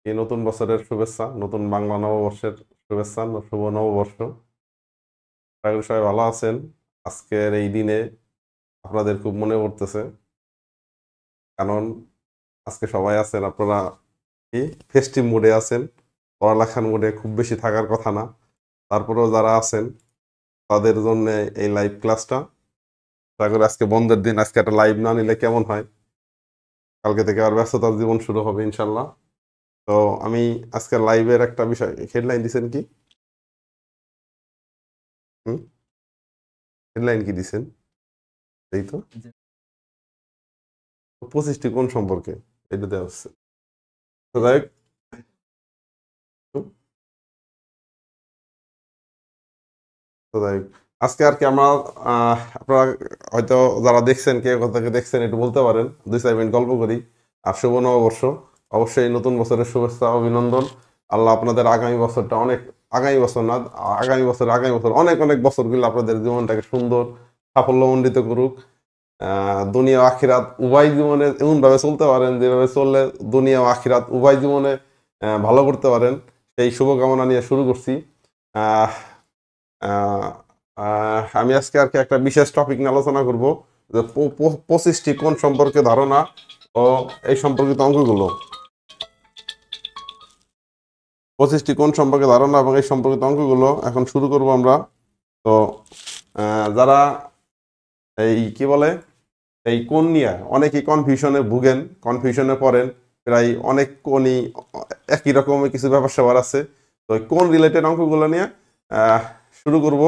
এই নতুন বছরের শুভেচ্ছা, নতুন বাংলা নববর্ষের শুভেচ্ছা, শুভ নববর্ষ। আশা করি সবাই ভালো আছেন। আজকের এই দিনে আপনাদের খুব মনে পড়তেছে, কারণ আজকে সবাই আছেন আপনারা কি ফেস্টিভ মুডে আছেন। পড়ালেখার মুডে খুব বেশি থাকার কথা না, তারপরেও যারা আছেন তাদের জন্য এই লাইভ ক্লাসটা। আশা করি আজকে বন্ধের দিন, আজকে একটা লাইভ না নিলে কেমন হয়। কালকে থেকে আর ব্যস্ততার জীবন শুরু হবে ইনশাল্লাহ। তো আমি আজকের লাইভের একটা বিষয় হেডলাইন দিছেন কি? হুম, হেডলাইন কি দিছেন? এই তো 25টি কোণ সম্পর্কে এটা দেওয়া হচ্ছে। তো যাই হোক, তো যাই হোক, আজকে আর কি আমরা আপনারা হয়তো যারা দেখছেন, কে কোথা থেকে দেখছেন একটু বলতে পারেন, 2-4 মিনিট গল্প করি। আর শুভ নববর্ষ, অবশ্যই নতুন বছরের শুভেচ্ছা অভিনন্দন। আল্লাহ আপনাদের আগামী বছরটা অনেক, আগামী বছর না, আগামী বছর অনেক অনেক বছরগুলো আপনাদের জীবনটাকে সুন্দর সাফল্যমণ্ডিত করুক। দুনিয়া ও আখিরাত উভয় জীবনে এমন ভাবে চলতে পারেন যেভাবে চললে দুনিয়া ও আখিরাত উভয় জীবনে ভালো করতে পারেন, সেই শুভকামনা নিয়ে শুরু করছি। আহ, আহ, আমি আজকে আর কি একটা বিশেষ টপিক নিয়ে আলোচনা করব, যে 25টি কোণ সম্পর্কে ধারণা ও এই সম্পর্কিত অঙ্কগুলো। 25টি কোণ সম্পর্কে ধারণা এবং এই সম্পর্কিত অঙ্কগুলো এখন শুরু করব আমরা। তো যারা এই কি বলে এই কোণ নিয়ে অনেকেই কনফিউশনে ভুগেন, কনফিউশনে পড়েন, প্রায় অনেক কোণই একই রকমের কিছু ব্যাপার স্যাপার আছে। তো এই কোণ রিলেটেড অঙ্কগুলো নিয়ে আহ, শুরু করব।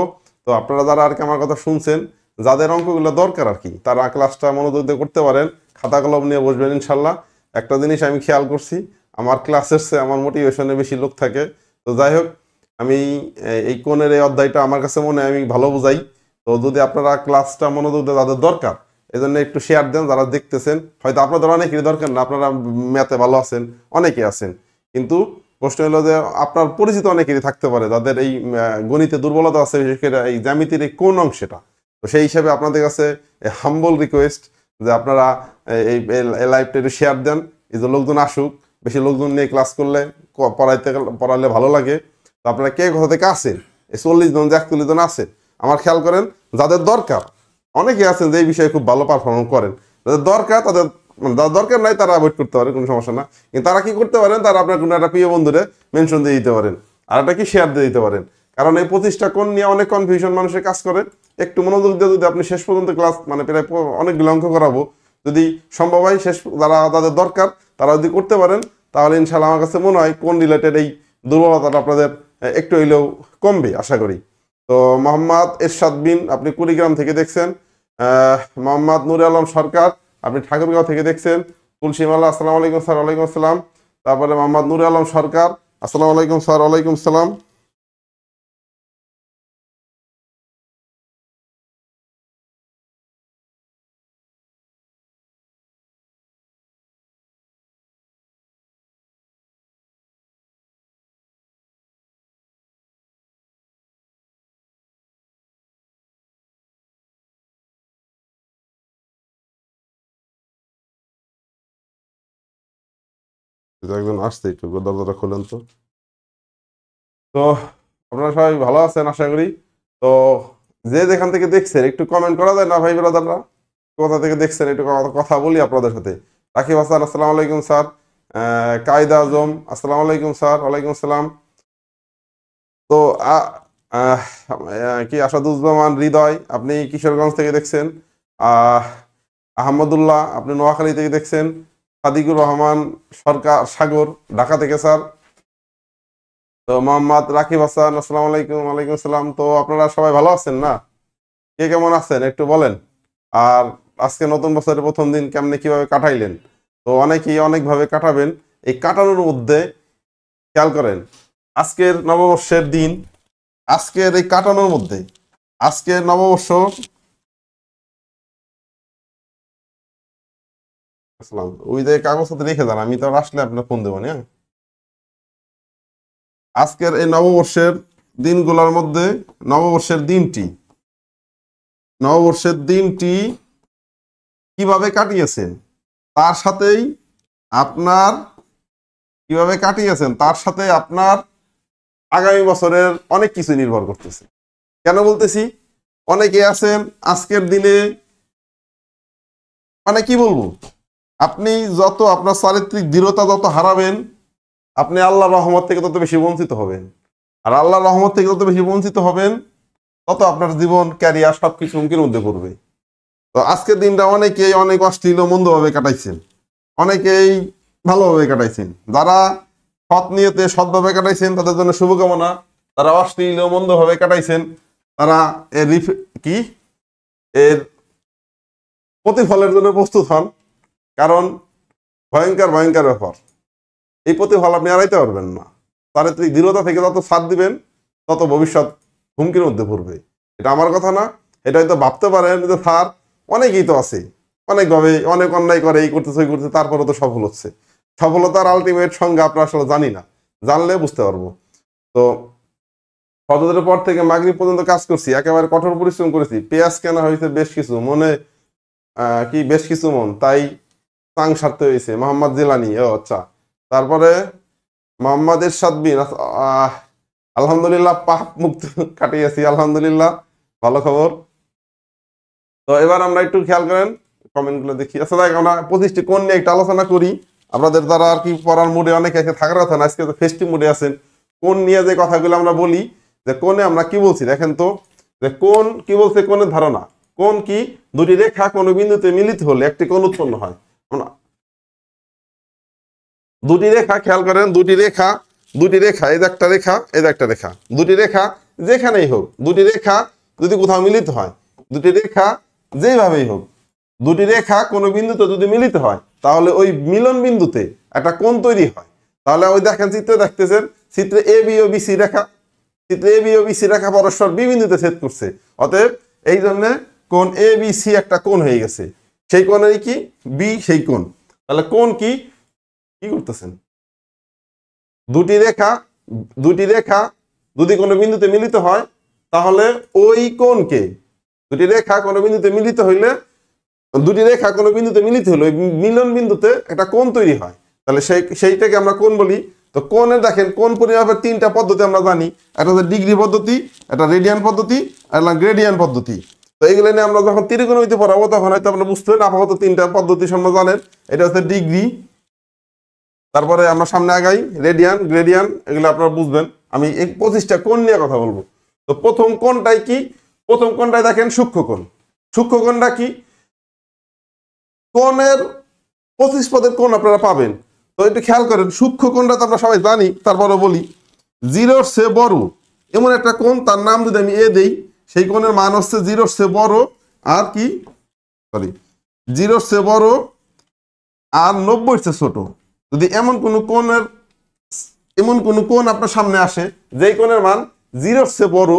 তো আপনারা যারা আর কি আমার কথা শুনছেন, যাদের অঙ্কগুলো দরকার আর কি, তারা ক্লাসটা মনোযোগ দিয়ে করতে পারেন, খাতা কলম নিয়ে বসবেন ইনশাল্লাহ। একটা জিনিস আমি খেয়াল করছি, আমার ক্লাসের চেয়ে আমার মোটিভেশনে বেশি লোক থাকে। তো যাই হোক, আমি এই কোণের এই অধ্যায়টা আমার কাছে মনে হয় আমি ভালো বুঝাই। তো যদি আপনারা ক্লাসটা মনোযোগ দিয়ে যাদের দরকার, এই জন্য একটু শেয়ার দেন। যারা দেখতেছেন হয়তো আপনাদের অনেকেরই দরকার না, আপনারা ম্যাথে ভালো আছেন, অনেকে আছেন, কিন্তু প্রশ্ন হলো যে আপনার পরিচিত অনেকেরই থাকতে পারে যাদের এই গণিতে দুর্বলতা আছে, বিশেষ করে এই জ্যামিতির এই কোন অংশটা। তো সেই হিসাবে আপনাদের কাছে হাম্বল রিকোয়েস্ট যে আপনারা এই লাইভটা একটু শেয়ার দেন, এই যে লোকজন আসুক, বেশি লোকজন নিয়ে ক্লাস করলে পড়ালে ভালো লাগে। তো আপনারা কে কোথা থেকে আছেন, এই 40 জন যে 41 জন আছে, আমার খেয়াল করেন, যাদের দরকার, অনেকে আছেন যে এই বিষয়ে খুব ভালো পারফর্ম করেন, যাদের দরকার তাদের, মানে যাদের দরকার নাই তারা অ্যাভয়েড করতে পারেন, কোনো সমস্যা না। কিন্তু তারা কি করতে পারেন, তারা আপনার কোনো একটা প্রিয় বন্ধুরে মেনশন দিয়ে দিতে পারেন, আর একটা কি শেয়ার দিয়ে দিতে পারেন। কারণ এই 25টা কোণ নিয়ে অনেক কনফিউশন মানুষের কাজ করে। একটু মনোযোগ দিয়ে যদি আপনি শেষ পর্যন্ত ক্লাস, মানে প্রায় অনেকগুলো অঙ্ক করাবো, যদি সম্ভব হয় শেষ, যারা তাদের দরকার তারা যদি করতে পারেন, তাহলে ইনশাল্লাহ আমার কাছে মনে হয় কোন রিলেটেড এই দুর্বলতাটা আপনাদের একটু হইলেও কমবে আশা করি। তো মোহাম্মদ এরশাদ বিন, আপনি কুড়িগ্রাম থেকে দেখছেন। মোহাম্মদ নুর আলম সরকার, আপনি ঠাকুরগাঁও থেকে দেখছেন। তুলসীমালা, আসসালামু আলাইকুম স্যার। ওয়ালাইকুম আসসালাম। তারপরে মোহাম্মদ নুর আলম সরকার, আসসালামু আলাইকুম স্যার। ওয়ালাইকুম আসসালাম। একজন আসছে, একটু দরজাটা খোলেন তো। তো আপনারা সবাই ভালো আছেন আশা করি। তো যে যেখান থেকে দেখছেন একটু কমেন্ট করা যায় না ভাই ব্রাদাররা? কোথা থেকে দেখছেন একটু কথা বলি আপনাদের সাথে। রাকিব হাসান, আসসালামু আলাইকুম স্যার। কায়দা আজম, আসসালামু আলাইকুম স্যার। ওয়ালাইকুম আসসালাম। তো আহ, কি আসাদুজ্জামান হৃদয়, আপনি কিশোরগঞ্জ থেকে দেখছেন। আহ, আহমদুল্লাহ, আপনি নোয়াখালী থেকে দেখছেন। সাদিকুর রহমান সরকার সাগর, ঢাকা থেকে স্যার। তো মোহাম্মদ রাকিব হাসান, আসসালামু আলাইকুম। ওয়ালাইকুম আসসালাম। তো আপনারা সবাই ভালো আছেন না? কে কেমন আছেন একটু বলেন। আর আজকে নতুন বছরের প্রথম দিন কেমনে কিভাবে কাটাইলেন? তো অনেকেই অনেকভাবে কাটাবেন। এই কাটানোর মধ্যে খেয়াল করেন, আজকের নববর্ষের দিন, আজকের এই কাটানোর মধ্যে, আজকের নববর্ষ, আসসালাম, ওই যে কাগজ সাথে রেখে যান, আমি তো আর আসলে আপনার ফোন দেবো না, হ্যাঁ? আজকের এই নববর্ষের দিনগুলোর মধ্যে, নববর্ষের দিনটি, নববর্ষের দিনটি কিভাবে কাটিয়েছেন, তার সাথেই আপনার কিভাবে কাটিয়েছেন তার সাথে আপনার আগামী বছরের অনেক কিছু নির্ভর করতেছে। কেন বলতেছি, অনেকে আছেন আজকের দিনে মানে কি বলবো, আপনি যত আপনার চারিত্রিক দৃঢ়তা যত হারাবেন, আপনি আল্লাহর রহমত থেকে তত বেশি বঞ্চিত হবেন। আর আল্লাহর রহমত থেকে যত বেশি বঞ্চিত হবেন, তত আপনার জীবন, ক্যারিয়ার সবকিছু হুমকির মধ্যে পড়বে। তো আজকের দিনটা অনেকেই অনেক অশ্লীল ও মন্দভাবে কাটাইছেন, অনেকেই ভালোভাবে কাটাইছেন। যারা সৎ নিয়তে সৎভাবে কাটাইছেন তাদের জন্য শুভকামনা। তারা অশ্লীল ও মন্দভাবে কাটাইছেন, তারা এর কি এর প্রতিফলের জন্য প্রস্তুত হন, কারণ ভয়ঙ্কর ভয়ঙ্কর ব্যাপার। এই প্রতিফল আপনি এড়াইতে পারবেন না। চারিত্রিক দৃঢ়তা থেকে যত ছাড় দিবেন, তত ভবিষ্যৎ হুমকির মধ্যে পড়বে। এটা আমার কথা না, এটা হয়তো ভাবতে পারেন যে স্যার অনেকেই তো আছে, অনেকভাবে অনেক অন্যায় করে, এই করতেছে ওই করতেছে, তারপরে তো সফল হচ্ছে। সফলতার আলটিমেট সংজ্ঞা আমরা আসলে জানি না, জানলে বুঝতে পারবো। তো ফজরের পর থেকে মাগরিব পর্যন্ত কাজ করছি, একেবারে কঠোর পরিশ্রম করেছি। পেঁয়াজ কেনা হয়েছে বেশ কিছু, মনে কি বেশ কিছু মন, তাই চাং সারতে হয়েছে। মোহাম্মদ জিলানি, ও আচ্ছা। তারপরে মোহাম্মদ এরশাদ বিন, আলহামদুলিল্লাহ পাপ মুক্ত কাটিয়েছি, আলহামদুলিল্লাহ, ভালো খবর। তো এবার আমরা একটু খেয়াল করেন কমেন্টগুলো দেখি। আচ্ছা দেখ, আমরা 25টি কোণ নিয়ে একটা আলোচনা করি। আপনাদের দ্বারা আর কি পড়ার মুডে অনেকে এসে থাকার কথা না, আজকে তো ফেস্টিভ মুডে আছেন। কোণ নিয়ে যে কথাগুলো আমরা বলি, যে কোণে আমরা কি বলছি দেখেন তো, যে কোণ কি বলছে, কোণের ধারণা। কোণ কি, দুটি রেখা কোনো বিন্দুতে মিলিত হলে একটি কোণ উৎপন্ন হয়। দুটি রেখা খেয়াল করেন, দুটি রেখা এই যে একটা রেখা, এই যে একটা রেখা, দুটি রেখা যেখানেই হোক, দুটি রেখা যদি কোথাও মিলিত হয়, দুটি রেখা যেভাবেই হোক, দুটি রেখা কোনো বিন্দুতে যদি মিলিত হয়, তাহলে ওই মিলন বিন্দুতে একটা কোণ তৈরি হয়। তাহলে ওই দেখেন চিত্রে দেখতেছেন, চিত্রে এ বি ও বিসি রেখা, চিত্রে এ বি ও বিসি রেখা পরস্পর বি বিন্দুতে ছেদ করছে। অতএব এই জন্য কোণ এ বি সি একটা কোণ হয়ে গেছে। সেই কোণেরই কি বি, সেই কোণ। তাহলে কোণ কি, কি করতেছেন, দুটি রেখা যদি কোনো বিন্দুতে মিলিত হয়, তাহলে ওই কোণকে, দুটি রেখা কোনো বিন্দুতে মিলিত হইলে, দুটি রেখা কোনো বিন্দুতে মিলিত হলে ওই মিলন বিন্দুতে একটা কোণ তৈরি হয়। তাহলে সেইটাকে আমরা কোণ বলি। তো কোণের দেখেন, কোণ পরিমাপের তিনটা পদ্ধতি আমরা জানি। একটা হচ্ছে ডিগ্রি পদ্ধতি, একটা রেডিয়ান পদ্ধতি, আর গ্রেডিয়ান পদ্ধতি। তো এইগুলো নিয়ে আমরা যখন ত্রিকোণমিতি পড়াবো তখন হয়তো আপনারা বুঝতে পারেন। আপাতত তিনটা পদ্ধতি সম্বন্ধে জানেন। এটা হচ্ছে ডিগ্রি, তারপরে আমরা সামনে আগাই রেডিয়ান, গ্রেডিয়ান, এগুলো আপনারা বুঝবেন। আমি এই 25টা কোণ নিয়ে কথা বলবো। তো প্রথম কোণটাই কি, প্রথম কোণটাই দেখেন সূক্ষ্ম কোণ। সূক্ষ্ম কোণটা কি, কোণের 25 পদের কোণ আপনারা পাবেন। তো একটু খেয়াল করেন, সূক্ষ্ম কোণটা তো আমরা সবাই জানি, তারপরে বলি জিরোর চেয়ে বড় এমন একটা কোণ, তার নাম যদি আমি এ দেই, সেই কোণের মান হচ্ছে জিরোর চেয়ে বড় আর কি, সরি, জিরোর চেয়ে বড় আর 90-এর চেয়ে ছোট। যদি এমন কোন কোণ আপনার সামনে আসে, যেই কোণের মান 0-এর চেয়ে বড়,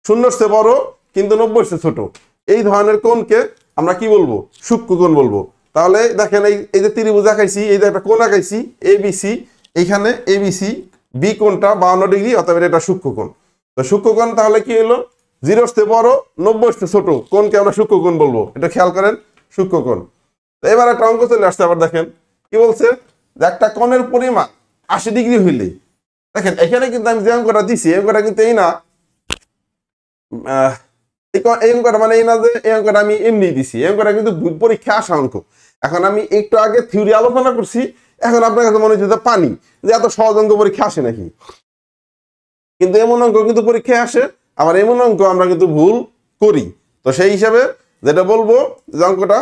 0-এর চেয়ে বড় কিন্তু 90-এর চেয়ে ছোট, এই ধরনের কোণকে আমরা কি বলবো, সূক্ষ্ম কোণ বলবো। তাহলে দেখেন, এই যে ত্রিভুজ আঁকাইছি, এই যে একটা কোণ আঁকাইছি এবিসি, এইখানে এবিসি বি কোণটা 52 ডিগ্রি, অতএব এটা সূক্ষ্ম কোণ। তো সূক্ষ্ম কোণ তাহলে কি হলো, 0-এর চেয়ে বড়, 90-এর চেয়ে ছোট কোণকে আমরা সূক্ষ্ম কোণ বলবো। এটা খেয়াল করেন, সূক্ষ্ম কোণ। তো এবার একটা অঙ্ক চলে আসছে, আবার দেখেন কি বলছে, যে একটা কোণের পরিমাণ 80 ডিগ্রি হইলে, দেখেন এখানে কিন্তু আমি যে অঙ্কটা দিছি, এই অঙ্কটা কিন্তু এই না, এই অঙ্কটা মানে এই না যে এই অঙ্কটা আমি এমনি দিছি, এই অঙ্কটা কিন্তু পরীক্ষা আসা অঙ্ক। এখন আমি একটু আগে থিওরি আলোচনা করছি, এখন আপনার কাছে মনে হচ্ছে পানি, যে এত সহজ অঙ্ক পরীক্ষা আসে নাকি। কিন্তু এমন অঙ্ক কিন্তু পরীক্ষায় আসে, আবার এমন অঙ্ক আমরা কিন্তু ভুল করি। তো সেই হিসাবে যেটা বলবো, যে অঙ্কটা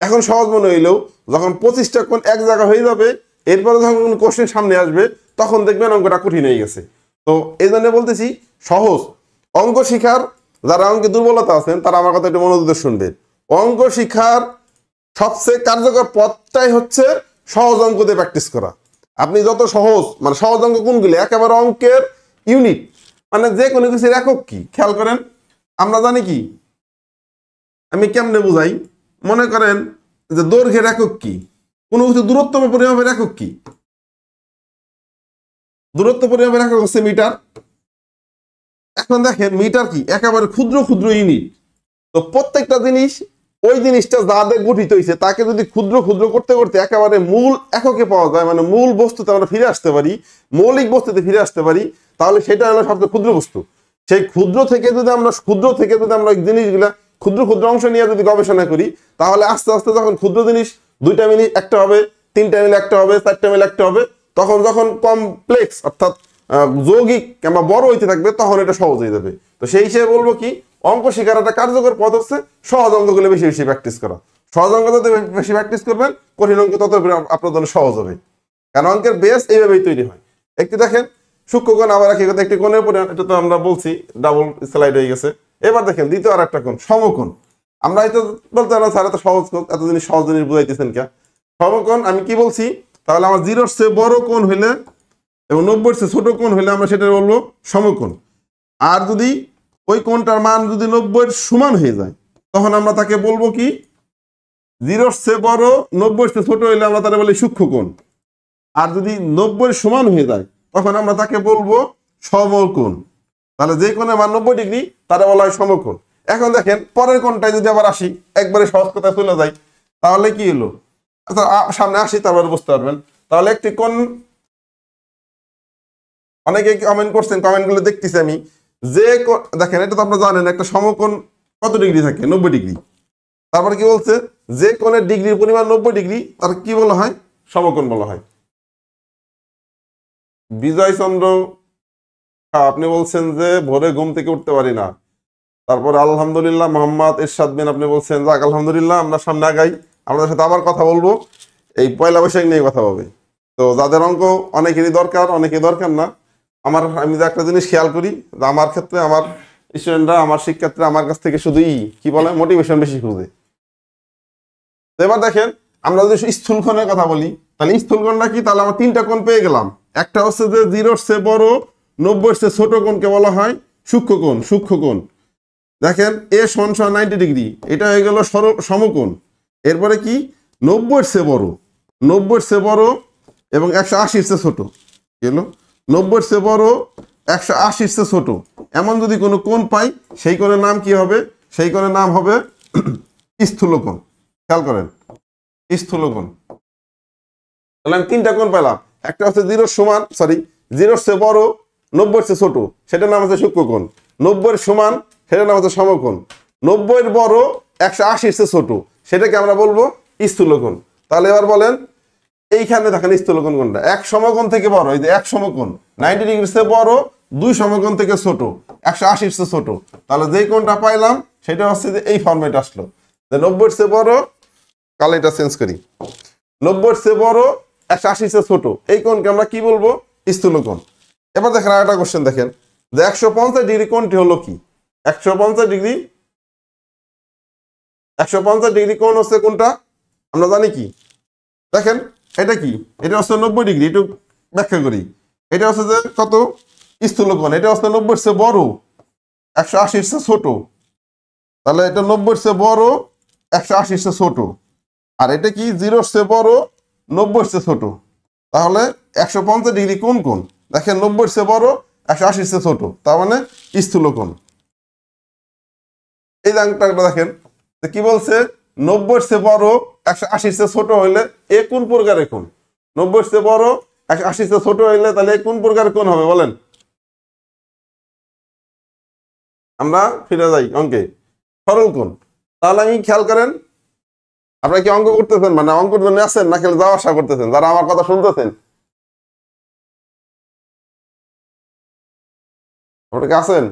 এখন সহজ মনে হইলেও যখন 25টা কোণ এক জায়গা হয়ে যাবে, এরপরে যখন কোনো কোশ্চেন সামনে আসবে, তখন দেখবেন অঙ্কটা কঠিন হয়ে গেছে। তো এই জন্য বলতেছি, সহজ অঙ্ক শিখার যারা অঙ্কে দুর্বলতা আছেন, তারা আমার কথা একটু মনোযোগ দিয়ে শুনবেন। অঙ্ক শিখার সবচেয়ে কার্যকর পথটাই হচ্ছে সহজ অঙ্ক দিয়ে প্র্যাকটিস করা। আপনি যত সহজ, মানে সহজ অঙ্ক কোনগুলি, একেবারে অঙ্কের ইউনিট, মানে যে কোনো কিছুর একক কি, খেয়াল করেন। আমরা জানি কি, আমি কেমনে বুঝাই, মনে করেন যে দৈর্ঘ্যের একক কি, কোনো কিছু দূরত্ব পরিমাপের একক কি, দূরত্ব পরিমাপের একক হচ্ছে মিটার। এখন দেখেন মিটার কি, একেবারে ক্ষুদ্র ক্ষুদ্র ইউনিট। তো প্রত্যেকটা জিনিস ওই জিনিসটা যাদের গঠিত হয়েছে তাকে যদি ক্ষুদ্র ক্ষুদ্র করতে করতে একেবারে মূল এককে পাওয়া যায়, মানে মূল বস্তুতে আমরা ফিরে আসতে পারি, মৌলিক বস্তুতে ফিরে আসতে পারি, তাহলে সেটা হলো সবচেয়ে ক্ষুদ্র বস্তু। সেই ক্ষুদ্র থেকে যদি আমরা জিনিসগুলা ক্ষুদ্র ক্ষুদ্র অংশ নিয়ে যদি গবেষণা করি, তাহলে আস্তে আস্তে যখন ক্ষুদ্র জিনিস 2টা মিলে একটা হবে, 3টা মিলে একটা হবে, 4টা মিলে একটা হবে, তখন যখন কমপ্লেক্স অর্থাৎ যৌগিক কিংবা বড় হইতে থাকবে, তখন এটা সহজ হয়ে যাবে। তো সেই হিসেবে বলবো কি, অঙ্ক শেখার একটা কার্যকর পথ হচ্ছে সহজ অঙ্কগুলো বেশি বেশি প্র্যাকটিস করা। সহজ অঙ্ক যত বেশি প্র্যাকটিস করবেন, কঠিন অঙ্ক তত আপনার জন্য সহজ হবে, কারণ অঙ্কের বেস এইভাবেই তৈরি হয়। একটু দেখেন সূক্ষ্মকোণ, আবার একটি কোণের উপরে, এটা তো আমরা বলছি ডাবল স্লাইড হয়ে গেছে। এবার দেখেন দ্বিতীয় আর একটা কোণ, সমকোণ। আমরা হয়তো বলতে পারলাম স্যার এত সহজ কোণ, এত জিনিস সহজ জিনিস বুঝাইতেছেন কে? সমকোণ আমি কি বলছি, তাহলে আমার 0-র চেয়ে বড় কোণ হইলে এবং 90-র চেয়ে ছোট কোণ হইলে আমরা সেটা বলবো সমকোণ। আর যদি ওই কোণটার মান যদি 90-এর সমান হয়ে যায়, তখন আমরা তাকে বলবো কি, 0-র চেয়ে বড় 90-এর চেয়ে ছোট হইলে আমরা তাকে বলি সূক্ষ্মকোণ। আর যদি 90-এর সমান হয়ে যায়, তখন আমরা তাকে বলবো সমকোণ। তাহলে যে কোণের মান 90 ডিগ্রি তারা বলা হয় সমকোণ। এখন দেখেন পরের কোণটায় যদি আবার আসি, একবারে সহজ কথায় চলে যাই, তাহলে কি হলো, আচ্ছা সামনে আসি তারপরে বুঝতে পারবেন। তাহলে একটি কোণ, অনেকে কমেন্ট করছেন, কমেন্টগুলো দেখতেছি আমি, যে দেখেন এটা তো আপনারা জানেন একটা সমকোণ কত ডিগ্রি থাকে, 90 ডিগ্রি। তারপরে কি বলছে, যে কোণের ডিগ্রির পরিমাণ 90 ডিগ্রি তার কি বলা হয়, সমকোণ বলা হয়। বিজয় চন্দ্র আপনি বলছেন যে ভোরে ঘুম থেকে উঠতে পারি না। তারপরে আলহামদুলিল্লাহ মোহাম্মদ এরশাদ বিন আপনি বলছেন যাক আলহামদুলিল্লাহ, আমরা সামনে আগাই, আপনাদের সাথে আবার কথা বলবো, এই পয়লা বৈশাখ নিয়ে কথা হবে। তো যাদের অঙ্ক অনেকেরই দরকার, অনেকে দরকার না, আমি যে একটা জিনিস খেয়াল করি, যে আমার ক্ষেত্রে আমার স্টুডেন্টরা, আমার শিক্ষার্থীরা আমার কাছ থেকে শুধু কি বলে মোটিভেশন বেশি খুঁজে। তো এবার দেখেন আমরা যদি স্থূলকোণের কথা বলি, তাহলে স্থূলকোণটা কি, তাহলে আমরা 3টা কোণ পেয়ে গেলাম। একটা হচ্ছে যে 0-র চেয়ে বড় 90-এর চেয়ে ছোট কোণকে বলা হয় সূক্ষ্মকোণ। সূক্ষ্মকোণ দেখেন a = 90 ডিগ্রি, এটা হয়ে গেল সমকোণ। এরপরে কি, 90-এর চেয়ে বড়, 90-এর চেয়ে বড় এবং 180-র চেয়ে ছোট গেল, 90-এর চেয়ে বড় 180-র চেয়ে ছোট, এমন যদি কোনো কোণ পাই, সেই কোণের নাম কি হবে, সেই কোণের নাম হবে স্থূলকোণ। খেয়াল করেন, স্থূলকোণ। তাহলে আমি 3টা কোণ পেলাম, একটা হচ্ছে 0-র চেয়ে বড় 90-এর চেয়ে ছোট, সেটার নাম হচ্ছে সূক্ষ্মকোণ। 90-এর সমান, সেটার নাম হচ্ছে সমকোণ। 90-এর বড় 180-র চেয়ে ছোট, সেটাকে আমরা বলবো স্থূলকোণ। তাহলে এবার বলেন এইখানে দেখেন স্থূলকোণ কোনটা, এক সমকোণ থেকে বড়, এই যে এক সমকোণ 90 ডিগ্রির চেয়ে বড়, 2 সমকোণ থেকে ছোট 180-র চেয়ে ছোট। তাহলে যেই কোণটা পাইলাম সেটা হচ্ছে যে এই ফরম্যাট আসলো, যে 90-এর চেয়ে বড়, কাল এটা চেঞ্জ করি, 90-এর চেয়ে বড় 180-র চেয়ে ছোট, এই কোণকে আমরা কি বলবো, স্থূলকোণ। এবার দেখেন আরেকটা কোশ্চেন, দেখেন যে 150 ডিগ্রি কোণটি হলো কি, 150 ডিগ্রি, 150 ডিগ্রি কোণ হচ্ছে কোনটা, আমরা জানি কি, দেখেন এটা কি, এটা হচ্ছে 90 ডিগ্রি, একটু ব্যাখ্যা করি। এটা হচ্ছে যে কত, স্থূলকোণ, এটা হচ্ছে 90-এর চেয়ে বড় 180-র চেয়ে ছোট, তাহলে এটা 90-এর চেয়ে বড় 180-র চেয়ে ছোট। আর এটা কি, 0-র চেয়ে বড় 90-এর চেয়ে ছোট। তাহলে 150 ডিগ্রি কোন কোন, দেখেন 90-এর চেয়ে বড় 180-র চেয়ে ছোট, তার মানে স্থূলকোণ। এই দাগটা দেখেন কি বলছে, 90-এর চেয়ে বড় 180-র চেয়ে ছোট হইলে এ কোন প্রকারের কোণ, 90-এর চেয়ে বড় 180-র চেয়ে ছোট হইলে তাহলে কোন প্রকারের কোণ হবে বলেন। আমরা ফিরে যাই অঙ্কে, সরল কোণ। তাহলে আমি খেয়াল করেন, আপনারা কি অঙ্ক করতেছেন, মানে অঙ্কের জন্য আছেন না খেলে যাওয়া আসা করতেছেন, যারা আমার কথা শুনতেছেন আপনারা আছেন,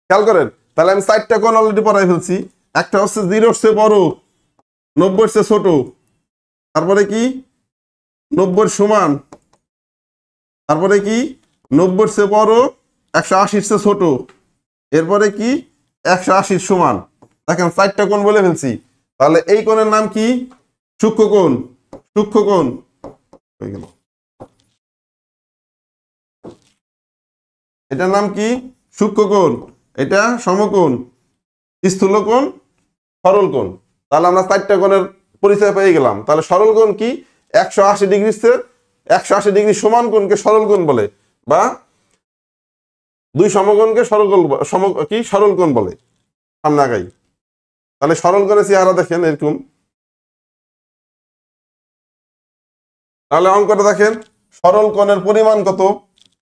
খেয়াল করেন। তাহলে আমি 4টা কোণ অলরেডি পড়াই ফেলছি। একটা হচ্ছে 0-এর চেয়ে বড় 90-এর চেয়ে ছোট, তারপরে কি 90-এর সমান, তারপরে কি 90-এর চেয়ে বড় 180-র চেয়ে ছোট, এরপরে কি 180-র সমান। দেখেন 4টা কোণ বলে ফেলছি। তাহলে এই কোণের নাম কি, সূক্ষ্মকোণ। সূক্ষ্মকোণ হয়ে গেল, এটার নাম কি, সূক্ষ্মকোণ। এটা সমকোণ, স্থূলকোণ, সরল কোণ। তাহলে আমরা 4টা কোণের পরিচয় পেয়ে গেলাম। তাহলে সরল কোণ কি, 180 ডিগ্রির চেয়ে 180 ডিগ্রি সমান কোণকে সরল কোণ বলে, বা 2 সমকোণকে সরল কোণ বলে। সামনে আগাই। তাহলে সরল কোণের চেহারা দেখেন এরকম। তাহলে অঙ্কটা দেখেন, সরল কোণের পরিমাণ কত,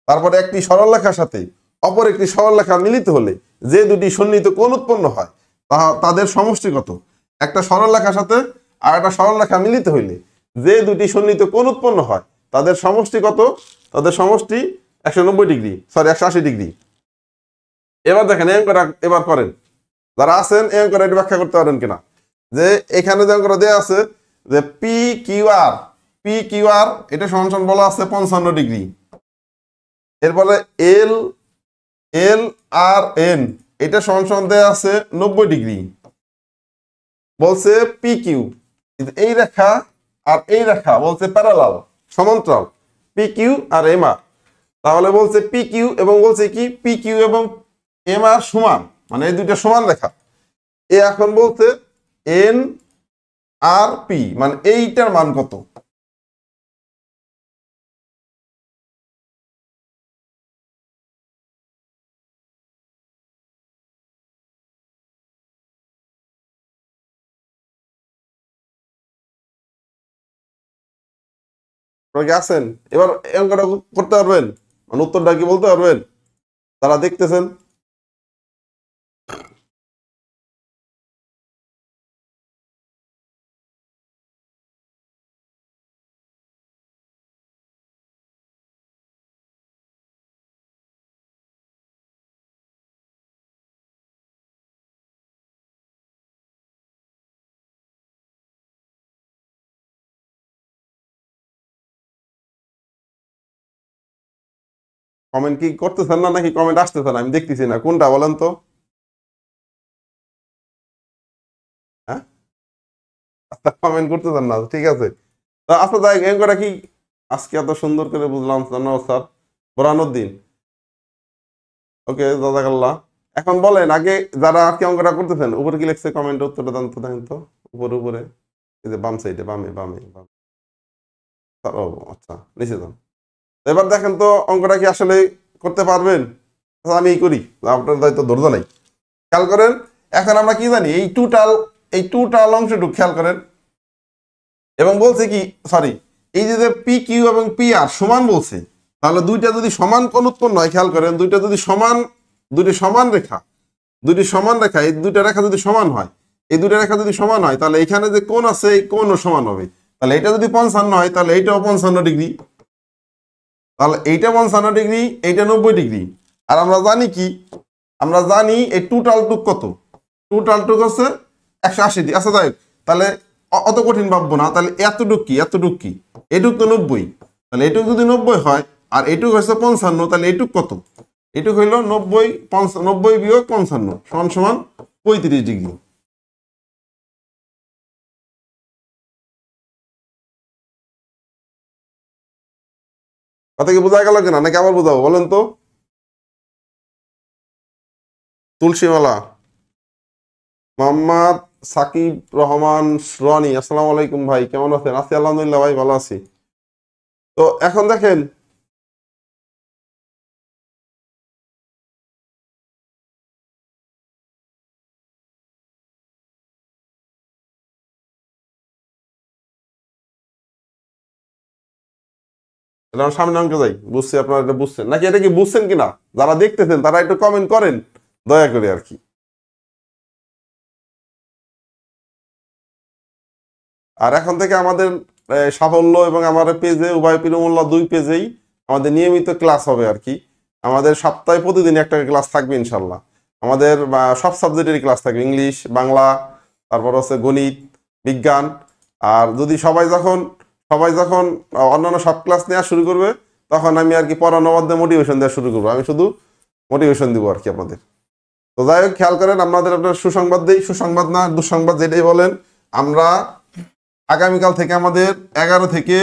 তারপরে একটি সরলরেখার সাথে অপর একটি সরলরেখা মিলিত হলে যে দুটি সন্নিহিত কোণ উৎপন্ন হয় তাদের সমষ্টি কত। একটা সরলরেখার সাথে আর একটা সরলরেখা মিলিত হইলে যে দুটি সন্নিহিত কোণ উৎপন্ন হয় তাদের সমষ্টি কত, তাদের সমষ্টি 190 ডিগ্রি, সরি 180 ডিগ্রি। এবার দেখেন এই অঙ্কটা এবার করেন, যারা আছেন এই অঙ্কটা একটু ব্যাখ্যা করতে পারেন কিনা। যে এখানে যে অঙ্কটা দেওয়া আছে যে পি কিউ আর এটা সমান বলা আছে 55 ডিগ্রি। এরপরে এল এল আর এন এটা সমান দেওয়া আছে 90 ডিগ্রি। বলছে পি কিউ, এই রেখা আর এই রেখা বলছে প্যারালাল, সমান্তরাল, P Q R M R. তাহলে বলছে পি কিউ এবং বলছে কি পি কিউ এবং এম আর সমান, মানে এই দুইটা সমান রেখা। এ এখন বলছে এন আর পি মানে এইটার মান কত। আপনারা কি আছেন? এবার এই অঙ্কটা করতে পারবেন, মানে উত্তরটা কি বলতে পারবেন তারা দেখতেছেন? কমেন্ট কি করতেছেন না নাকি কমেন্ট আসতেছে না? আমি দেখতেছি না, কোনটা বলেন তো। হ্যাঁ, কমেন্ট করতেছেন না, ঠিক আছে। তো আচ্ছা যাই, এই অঙ্কটা কি আজকে এত সুন্দর করে বুঝলাম ধন্যবাদ স্যার বোরহানুদ্দিন। ওকে জাযাকাল্লাহ। এখন বলেন আগে যারা আজকে অঙ্কটা করতেছেন উপরে কি লিখছে কমেন্টে উত্তরটা দেন তো, দেখেন তো উপরে উপরে, এই যে বাম সাইডে, বামে বামে বামে। ও আচ্ছা, নিচে যান। এবার দেখেন তো অঙ্কটা কি আসলে করতে পারবেন। আচ্ছা, আমি করি, আপনার দায়িত্ব ধৈর্য নাই। খেয়াল করেন, এখন আমরা কি জানি এই টুটাল অংশটুকু খেয়াল করেন। এবং বলছে কি, সরি, এই যে পি কিউ এবং পি আর সমান বলছে, তাহলে দুইটা যদি সমান কোণ উৎপন্ন হয়, খেয়াল করেন দুইটা যদি সমান, দুটি সমান রেখা, এই দুইটা রেখা যদি সমান হয়, এই দুইটা রেখা যদি সমান হয় তাহলে এখানে যে কোণ আছে এই কোণও সমান হবে। তাহলে এটা যদি 55 হয় তাহলে এইটাও 55 ডিগ্রি, তাহলে এইটা 55 ডিগ্রি, এইটা 90 ডিগ্রি। আর আমরা জানি কি, আমরা জানি এই টোটাল টুক কত, টোটাল টুক হচ্ছে 180 ডিগ্রি। আচ্ছা যাই, তাহলে অত কঠিন ভাববো না, তাহলে এতটুক কি এটুক তো 90, তাহলে এটুক যদি 90 হয় আর এটুক হচ্ছে 55, তাহলে এটুক কত, এটুক হইল 90, 90 বিয়োগ 55 সমান সমান 35 ডিগ্রি। কথা কি বোঝা গেল কিনা নাকি আবার বোঝাবো বলেন তো। তুলসীমালা, মোহাম্মদ সাকিব রহমান রনি, আসসালামু আলাইকুম ভাই, কেমন আছেন? আছি আলহামদুলিল্লাহ ভাই, ভালো আছি। তো এখন দেখেন, এটা আমার সামনে অঙ্কে যাই, বুঝছি আপনারা এটা বুঝছেন নাকি, এটা কি বুঝছেন কিনা যারা দেখতেছেন তারা একটু কমেন্ট করেন দয়া করে আর কি। আর এখন থেকে আমাদের সাফল্য এবং আমার পেজে উভয় পিরুমুল্লাহ 2 পেজেই আমাদের নিয়মিত ক্লাস হবে আর কি। আমাদের সপ্তাহে প্রতিদিন একটা ক্লাস থাকবে ইনশাল্লাহ। আমাদের সব সাবজেক্টেরই ক্লাস থাকবে, ইংলিশ, বাংলা, তারপর হচ্ছে গণিত, বিজ্ঞান। আর যদি সবাই যখন অন্যান্য সব ক্লাস নেওয়া শুরু করবে তখন আমি আর কি পড়ানোর মধ্যে মোটিভেশন দেওয়া শুরু করবো, আমি শুধু মোটিভেশন দিব আর কি আপনাদের। তো যাই হোক, খেয়াল করেন, আপনার সুসংবাদ দেই, সুসংবাদ না দুঃসংবাদ যেটাই বলেন, আমরা আগামীকাল থেকে আমাদের 11 থেকে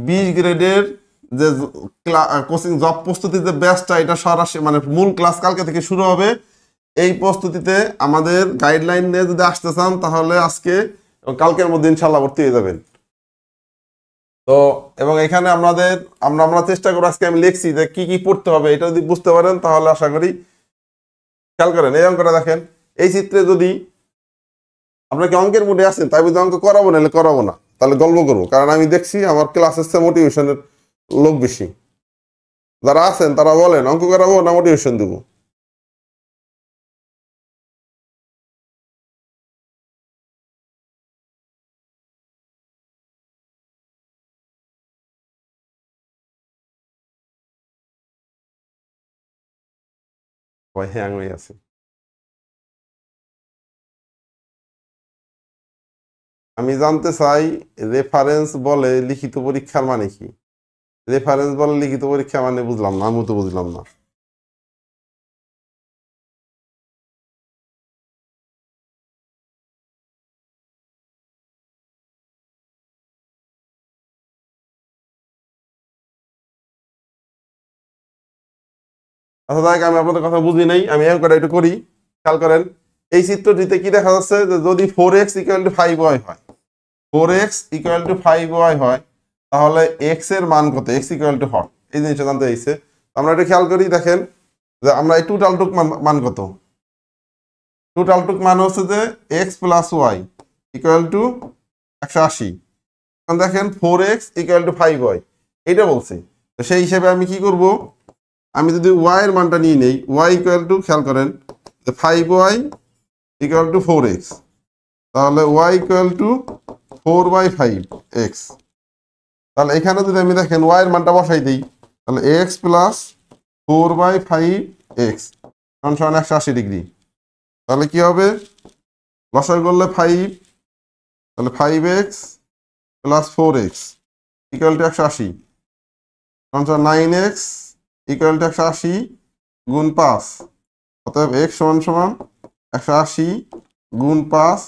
20 গ্রেডের যে কোচিং জব প্রস্তুতির যে ব্যাচটা, এটা সরাসরি মানে মূল ক্লাস কালকে থেকে শুরু হবে। এই প্রস্তুতিতে আমাদের গাইডলাইন নিয়ে যদি আসতে চান তাহলে আজকে কালকের মধ্যে ইনশাল্লাহ ভর্তি হয়ে যাবেন। তো এবং এখানে আমরা চেষ্টা করবো, আজকে আমি লিখছি যে কি কি পড়তে হবে, এটা যদি বুঝতে পারেন তাহলে আশা করি। খেয়াল করেন এই অঙ্কটা দেখেন, এই চিত্রে যদি আপনারা কি অঙ্কের মুডে আছেন? তাই বুঝি অঙ্ক করাবো নাহলে করাবো না, তাহলে গল্প করবো। কারণ আমি দেখছি আমার ক্লাসের চেয়ে মোটিভেশনের লোক বেশি। যারা আছেন তারা বলেন অঙ্ক করাবো না মোটিভেশন দেবো? ভাই হ্যাং হয়ে আছে। আমি জানতে চাই রেফারেন্স বলে লিখিত পরীক্ষার মানে কি? রেফারেন্স বলে লিখিত পরীক্ষা মানে বুঝলাম না, আমি তো বুঝলাম না। আচ্ছা দেখ, আমি আপনাদের কথা বুঝি নাই, আমি এখন করে একটু করি, খেয়াল করেন। এই চিত্রটিতে কি দেখা যাচ্ছে যে যদি 4x ইকুয়াল টু 5y হয়, 4x ইকুয়াল টু 5y হয়, তাহলে x এর মান কত? x ইকুয়াল টু হট, এই জিনিসটা জানতে চাইছে। আমরা একটু খেয়াল করি, দেখেন যে আমরা এই টোটাল টুক মান কত? টোটাল টুক মান হচ্ছে যে x plus y equal to 180। এখন দেখেন 4x ইকুয়াল টু 5y এটা বলছে। তো সেই হিসেবে আমি কি করব, আমি যদি y এর মানটা নিয়ে নেই, y ইকুয়াল টু, খেয়াল করেন, 5y ইকুয়াল টু 4x, তাহলে y ইকুয়াল টু 4/5x। তাহলে এখানে যদি আমি দেখেন y এর মানটা বসাই দিই, তাহলে x প্লাস 4/5x সমান 180 ডিগ্রি। তাহলে কি হবে? লসাগু করলে 5, তাহলে 5x plus 4x equal to 180 সমান 9x ইকুয়াল টু 180 গুণ 5। অতএব x সমান 180 গুণ 5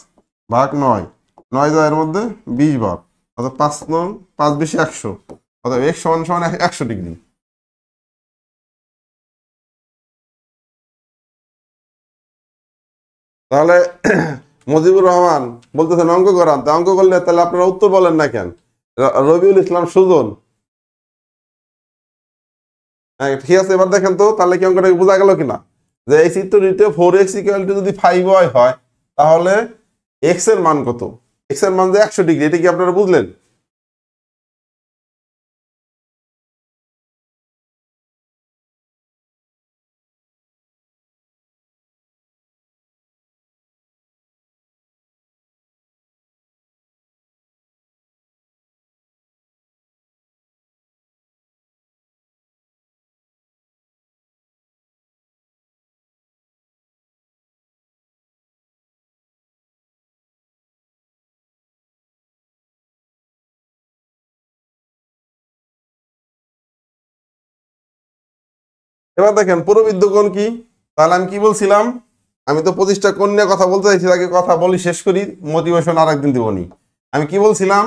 ভাগ 9, 9 যায় এর মধ্যে 20 বার, অর্থাৎ 5 নং 5 বেশি 100, অর্থাৎ x সমান 100 ডিগ্রি। তাহলে মুজিবুর রহমান বলতেছেন অঙ্ক করান, তা অঙ্ক করলে তাহলে আপনারা উত্তর বলেন না কেন? রবিউল ইসলাম সুজন, হ্যাঁ ঠিক আছে, এবার দেখেন তো তাহলে কি অঙ্কটা বোঝা গেল কিনা, যে এই চিত্রটিতে 4x ইকুয়াল টু যদি 5y হয়, তাহলে x এর মান কত? x এর মান যে 100 ডিগ্রি, এটা কি আপনারা বুঝলেন? এবার দেখেন পুরোবিদ্য কোণ কি? তাহলে আমি কি বলছিলাম, আমি তো 25টা কোণ নিয়ে কথা বলতে চাইছি, তাকে কথা বলি শেষ করি, মোটিভেশন আর একদিন দিবনি। আমি কি বলছিলাম?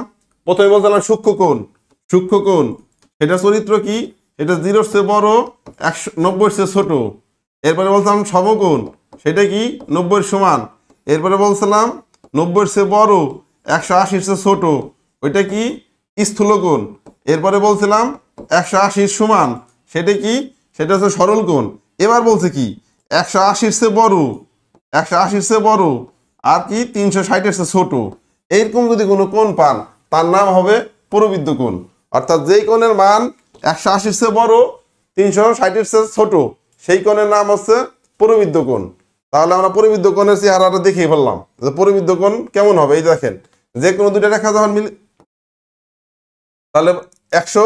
প্রথমে বলছিলাম সূক্ষ্ম কোণ, সূক্ষ্ম কোণ এটা চরিত্র কি? এটা 0-র চেয়ে বড়, 90-র চেয়ে ছোট। এরপরে বলছিলাম সমকোণ, সেটা কি? 90-এর সমান। এরপরে বলছিলাম 90-এর চেয়ে বড়, 180-র চেয়ে ছোট, ওইটা কি? স্থূলকোণ। এরপরে বলছিলাম 180-র সমান, সেটা কি? সেটা হচ্ছে সরল কোণ। এবার বলছে কি? 180-র চেয়ে বড়, 180-র চেয়ে বড়, আর কি 360-এর চেয়ে ছোট, এইরকম যদি কোনো কোণ পান, তার নাম হবে প্রবৃদ্ধ কোণ। অর্থাৎ যেই কোণের মান 180-র চেয়ে বড়, 360-এর চেয়ে ছোট, সেই কোণের নাম হচ্ছে প্রবৃদ্ধ কোণ। তাহলে আমরা প্রবৃদ্ধ কোণের চেহারাটা দেখিয়ে ফেললাম যে প্রবৃদ্ধ কোণ কেমন হবে। এই দেখেন, যে কোনো দুইটা রেখা যখন মিলে, তাহলে 100,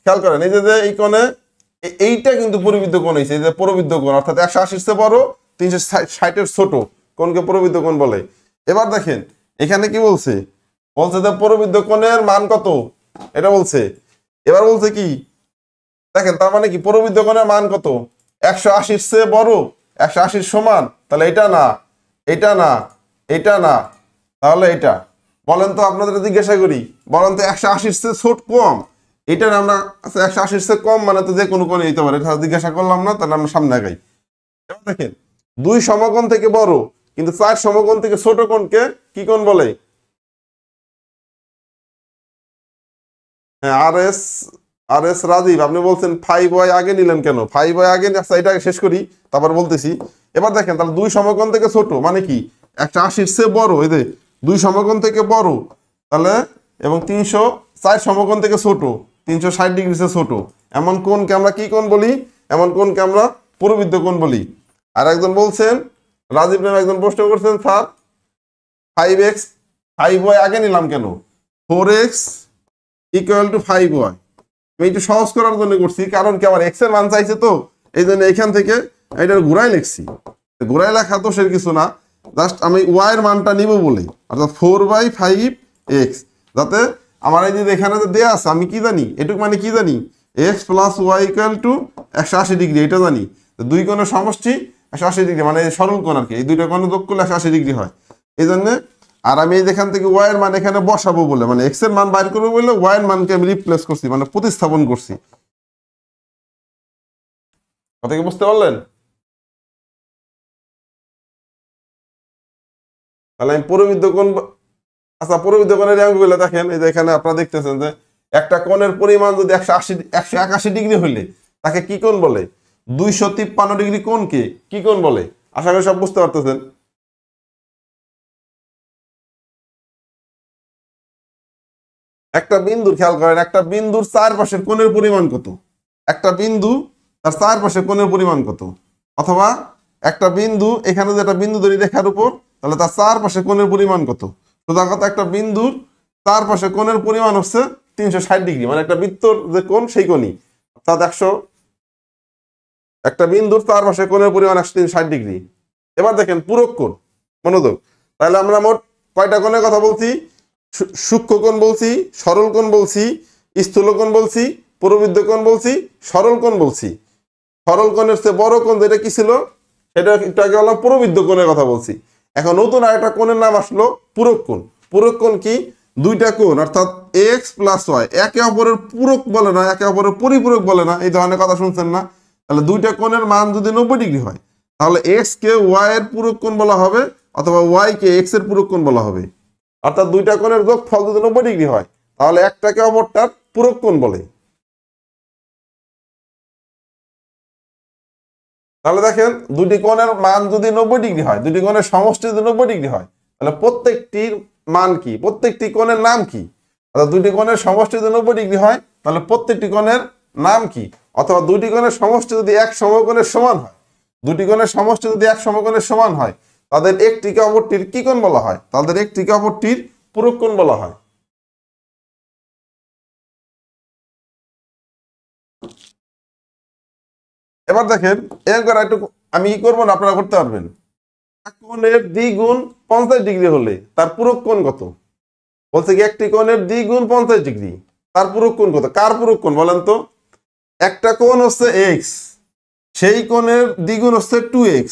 খেয়াল করেন এই যে এই কোণে এইটা কিন্তু প্রবৃদ্ধ কোণ হয়েছে, এই যে প্রবৃদ্ধ কোণ, অর্থাৎ 180-র চেয়ে বড়, 360-এর ছোট কোণকে প্রবৃদ্ধ কোণ বলে। এবার দেখেন এখানে কি বলছে, বলছে যে প্রবৃদ্ধ কোণের মান কত, এটা বলছে। এবার বলছে কি, দেখেন তার মানে কি প্রবৃদ্ধ কোণের মান কত? 180-র চেয়ে বড়, 180-র সমান, তাহলে এটা না, এটা না, এটা না, তাহলে এটা। বলেন তো, আপনাদের জিজ্ঞাসা করি, বলেন তো 180-র চেয়ে ছোট কম, এটা আমরা 180-র চেয়ে কম মানে তো যে কোনো কোণে দিতে পারে, এটা জিজ্ঞাসা করলাম না, তাহলে আমরা সামনে আগাই। এবার দেখেন 2 সমকোণ থেকে বড় কিন্তু 4 সমকোণ থেকে ছোট কোণকে কি কোণ বলে? হ্যাঁ, আর এস রাজীব, আপনি বলছেন 5y আগে নিলেন কেন? 5y আগে, আচ্ছা এটা শেষ করি তারপর বলতেছি। এবার দেখেন তাহলে 2 সমকোণ থেকে ছোট মানে কি? 180-র চেয়ে বড়, এই যে 2 সমকোণ থেকে বড় তাহলে এবং 304 সমকোণ থেকে ছোট, 360 ডিগ্রি সে ছোট, এমন কোণকে আমরা কি কোণ বলি? এমন কোণকে আমরা প্রবৃদ্ধ কোণ বলি। আর একজন বলছেন, রাজীব নামে একজন প্রশ্ন করছেন, স্যার 5x 5y আগে নিলাম কেন? 4x equal to 5y। আমি একটু সহজ করার জন্য করছি, কারণ কি আমার x এর মান চাইছে, তো এই জন্য এখান থেকে এটা ঘুরাই লিখছি। ঘুরাই লেখা তো সের কিছু না, জাস্ট আমি y এর মানটা নিব বলে, অর্থাৎ 4/5x, যাতে আমার এই যে এখানে যে দেয়া আছে আমি কি জানি, এটুক মানে কি জানি, x plus y equal to 180 degree, এটা জানি। দুই কোণের সমষ্টি 180 ডিগ্রি, মানে সরল কোণ আর কি, এই দুইটা কোণ যোগ করলে 180 ডিগ্রি হয়। এই জন্য আর আমি এখান থেকে y এর মান এখানে বসাবো বলে, মানে x এর মান বাইর করবো বলে y এর মানকে আমি রিপ্লেস করছি, মানে প্রতিস্থাপন করছি। কথা কি বুঝতে পারলেন? তাহলে আমি প্রবৃদ্ধ কোণ, আচ্ছা প্রবৃদ্ধ কোণের অঙ্কগুলো দেখেন, এই যে এখানে আপনারা দেখতেছেন যে একটা কোণের পরিমাণ যদি 181 ডিগ্রি হইলে তাকে কি কোণ বলে? 253 ডিগ্রি কোণকে কি কোণ বলে? আশা করি সব বুঝতে পারতেছেন। একটা বিন্দুর খেয়াল করেন, একটা বিন্দুর চারপাশের কোণের পরিমাণ কত? একটা বিন্দু তার চারপাশের কোণের পরিমাণ কত? অথবা একটা বিন্দু, এখানে যে একটা বিন্দু ধরি রেখার উপর, তাহলে তার চারপাশের কোণের পরিমাণ কত? সোজা কথা, একটা বিন্দুর চারপাশের কোণের পরিমাণ হচ্ছে 360 ডিগ্রি, মানে একটা বৃত্তর যে কোণ সেই কোণই, অর্থাৎ একটা বিন্দুর চারপাশের কোণের পরিমাণ 160 ডিগ্রি। এবার দেখেন পূরক কোণ, মনোযোগ। তাহলে আমরা মোট কয়টা কোণের কথা বলছি? সূক্ষ্ম কোণ বলছি, সরল কোণ বলছি, স্থূল কোণ বলছি, প্রবৃদ্ধ কোণ বলছি, সরল কোণ বলছি। সরল কোণের চেয়ে বড় কোণ যেটা কি ছিল, সেটা একটু আগে বললাম প্রবৃদ্ধ কোণের কথা বলছি। এখন নতুন আরেকটা কোণের নাম আসলো পূরক কোণ। পূরক কোণ কি? দুইটা কোণ অর্থাৎ x প্লাস ওয়াই একে অপরের পূরক বলে না, একে অপরের পরিপূরক বলে না, এই ধরনের কথা শুনছেন না? তাহলে দুইটা কোণের মান যদি 90 ডিগ্রি হয়, তাহলে x কে y এর পূরক কোণ বলা হবে, অথবা y কে x এর পূরক কোণ বলা হবে। অর্থাৎ দুইটা কোণের যোগফল যদি 90 ডিগ্রি হয়, তাহলে একটাকে অপরটার পূরক কোণ বলে। তাহলে দেখেন, দুটি কোণের মান যদি 90 ডিগ্রি হয়, দুটি কোণের সমষ্টি যদি 90 ডিগ্রি হয়, তাহলে প্রত্যেকটির মান কি? প্রত্যেকটি কোণের নাম কি? অর্থাৎ দুটি কোণের সমষ্টি যদি 90 ডিগ্রি হয়, তাহলে প্রত্যেকটি কোণের নাম কি? অথবা দুটি কোণের সমষ্টি যদি এক সমকোণের সমান হয়, দুটি কোণের সমষ্টি যদি এক সমকোণের সমান হয়, তাদের একটিকে অপরটির কি কোণ বলা হয়? তাদের একটিকে অপরটির পূরক কোণ বলা হয়। এবার দেখেন, এর একটু আমি কি করবো না, আপনারা করতে পারবেন। কোণের দ্বিগুণ 50 ডিগ্রি হলে তার পূরক কোণ কত? বলছে কি একটি কোণের দ্বিগুণ 50 ডিগ্রি, তার পূরক কোণ কত? কার পূরক কোণ বলেন তো? একটা কোণ হচ্ছে এক্স, সেই কোণের দ্বিগুণ হচ্ছে 2x,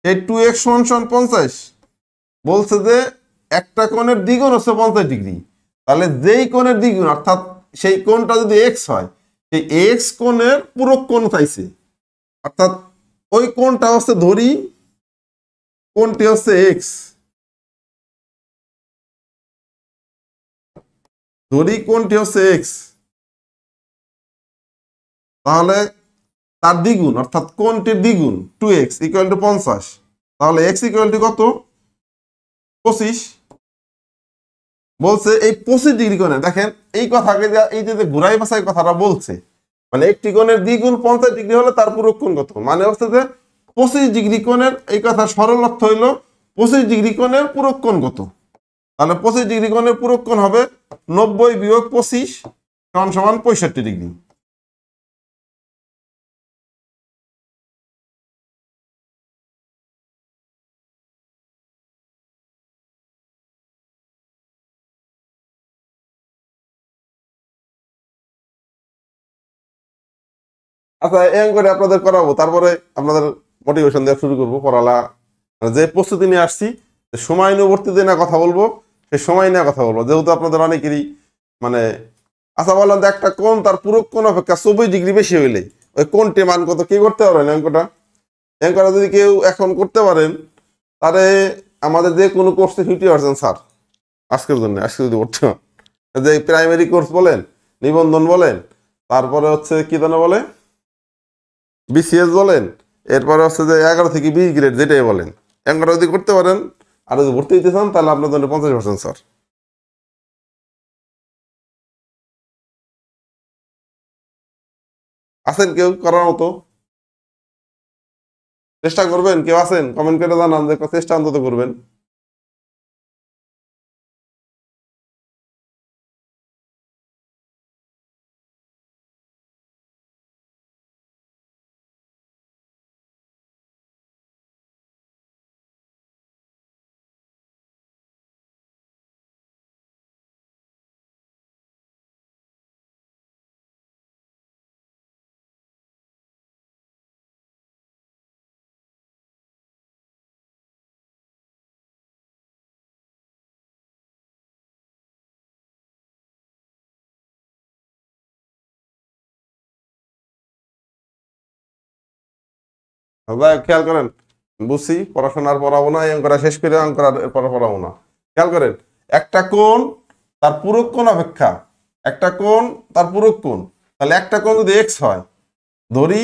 এই 2x সমান 50। বলছে যে একটা কোণের দ্বিগুণ হচ্ছে 50 ডিগ্রি, তাহলে যেই কোণের দ্বিগুণ অর্থাৎ সেই কোণটা যদি এক্স হয়, সেই এক্স কোণের পূরক কোণ চাইছে, অর্থাৎ ওই কোণটা হচ্ছে, ধরি কোণটি হচ্ছে এক্স, ধরি কোণটি হচ্ছে এক্স, তাহলে তার দ্বিগুণ অর্থাৎ কোণটির দ্বিগুণ 2x ইকুয়াল টু 50, তাহলে x ইকুয়াল টু কত? 25। বলছে এই 25 ডিগ্রি কোণে, দেখেন এই কথাকে এই যে ঘুরাই বাছাই কথাটা বলছে, মানে একটি কোণের দ্বিগুণ 50 ডিগ্রি হলে তার পূরক কোণ কত, মানে হচ্ছে যে 25 ডিগ্রি কোণের, এই কথা সরল অর্থ হইল 25 ডিগ্রি কোণের পূরক কোণ কত? তাহলে 25 ডিগ্রি কোণের পূরক কোণ হবে 90 বিয়োগ 25 সমান 65 ডিগ্রি। আচ্ছা এম করে আপনাদের করাবো, তারপরে আপনাদের মোটিভেশন দেওয়া শুরু করবো পড়ালা, যে প্রস্তুতি নিয়ে আসছি, সময় নিবর্তিতে না কথা বলবো, সেই সময় নিয়ে কথা বলবো, যেহেতু আপনাদের অনেকেরই মানে। আচ্ছা বললাম তো, একটা কোণ তার পূরক কোণ অপেক্ষা 24 ডিগ্রি বেশি হইলে ওই কোণটি মান কত? কি করতে পারেন অঙ্কটা? অঙ্কটা যদি কেউ এখন করতে পারেন, তাহলে আমাদের যে কোনো কোর্সে 50% স্যার আজকের জন্য, আজকে যদি করতে পারেন, যে প্রাইমারি কোর্স বলেন, নিবন্ধন বলেন, তারপরে হচ্ছে কি যেন বলে বিসিএস বলেন, এরপরে হচ্ছে যে 11 থেকে 20 গ্রেড যেটাই বলেন, অঙ্কটা যদি করতে পারেন আর যদি ভর্তি হইতে চান তাহলে আপনার জন্য 50% স্যার। আছেন কেউ করার মতো? চেষ্টা করবেন? কেউ আছেন? কমেন্ট করে জানান যে চেষ্টা অন্তত করবেন। ভাই খেয়াল করেন, বুঝছি পড়াশোনার পড়াবো না, এই অঙ্কটা শেষ করে অঙ্ক আর এরপর পড়াবো না। খেয়াল করেন, একটা কোণ তার পূরক কোণ অপেক্ষা, একটা কোণ তার পূরক কোণ, তাহলে একটা কোণ যদি এক্স হয়, ধরি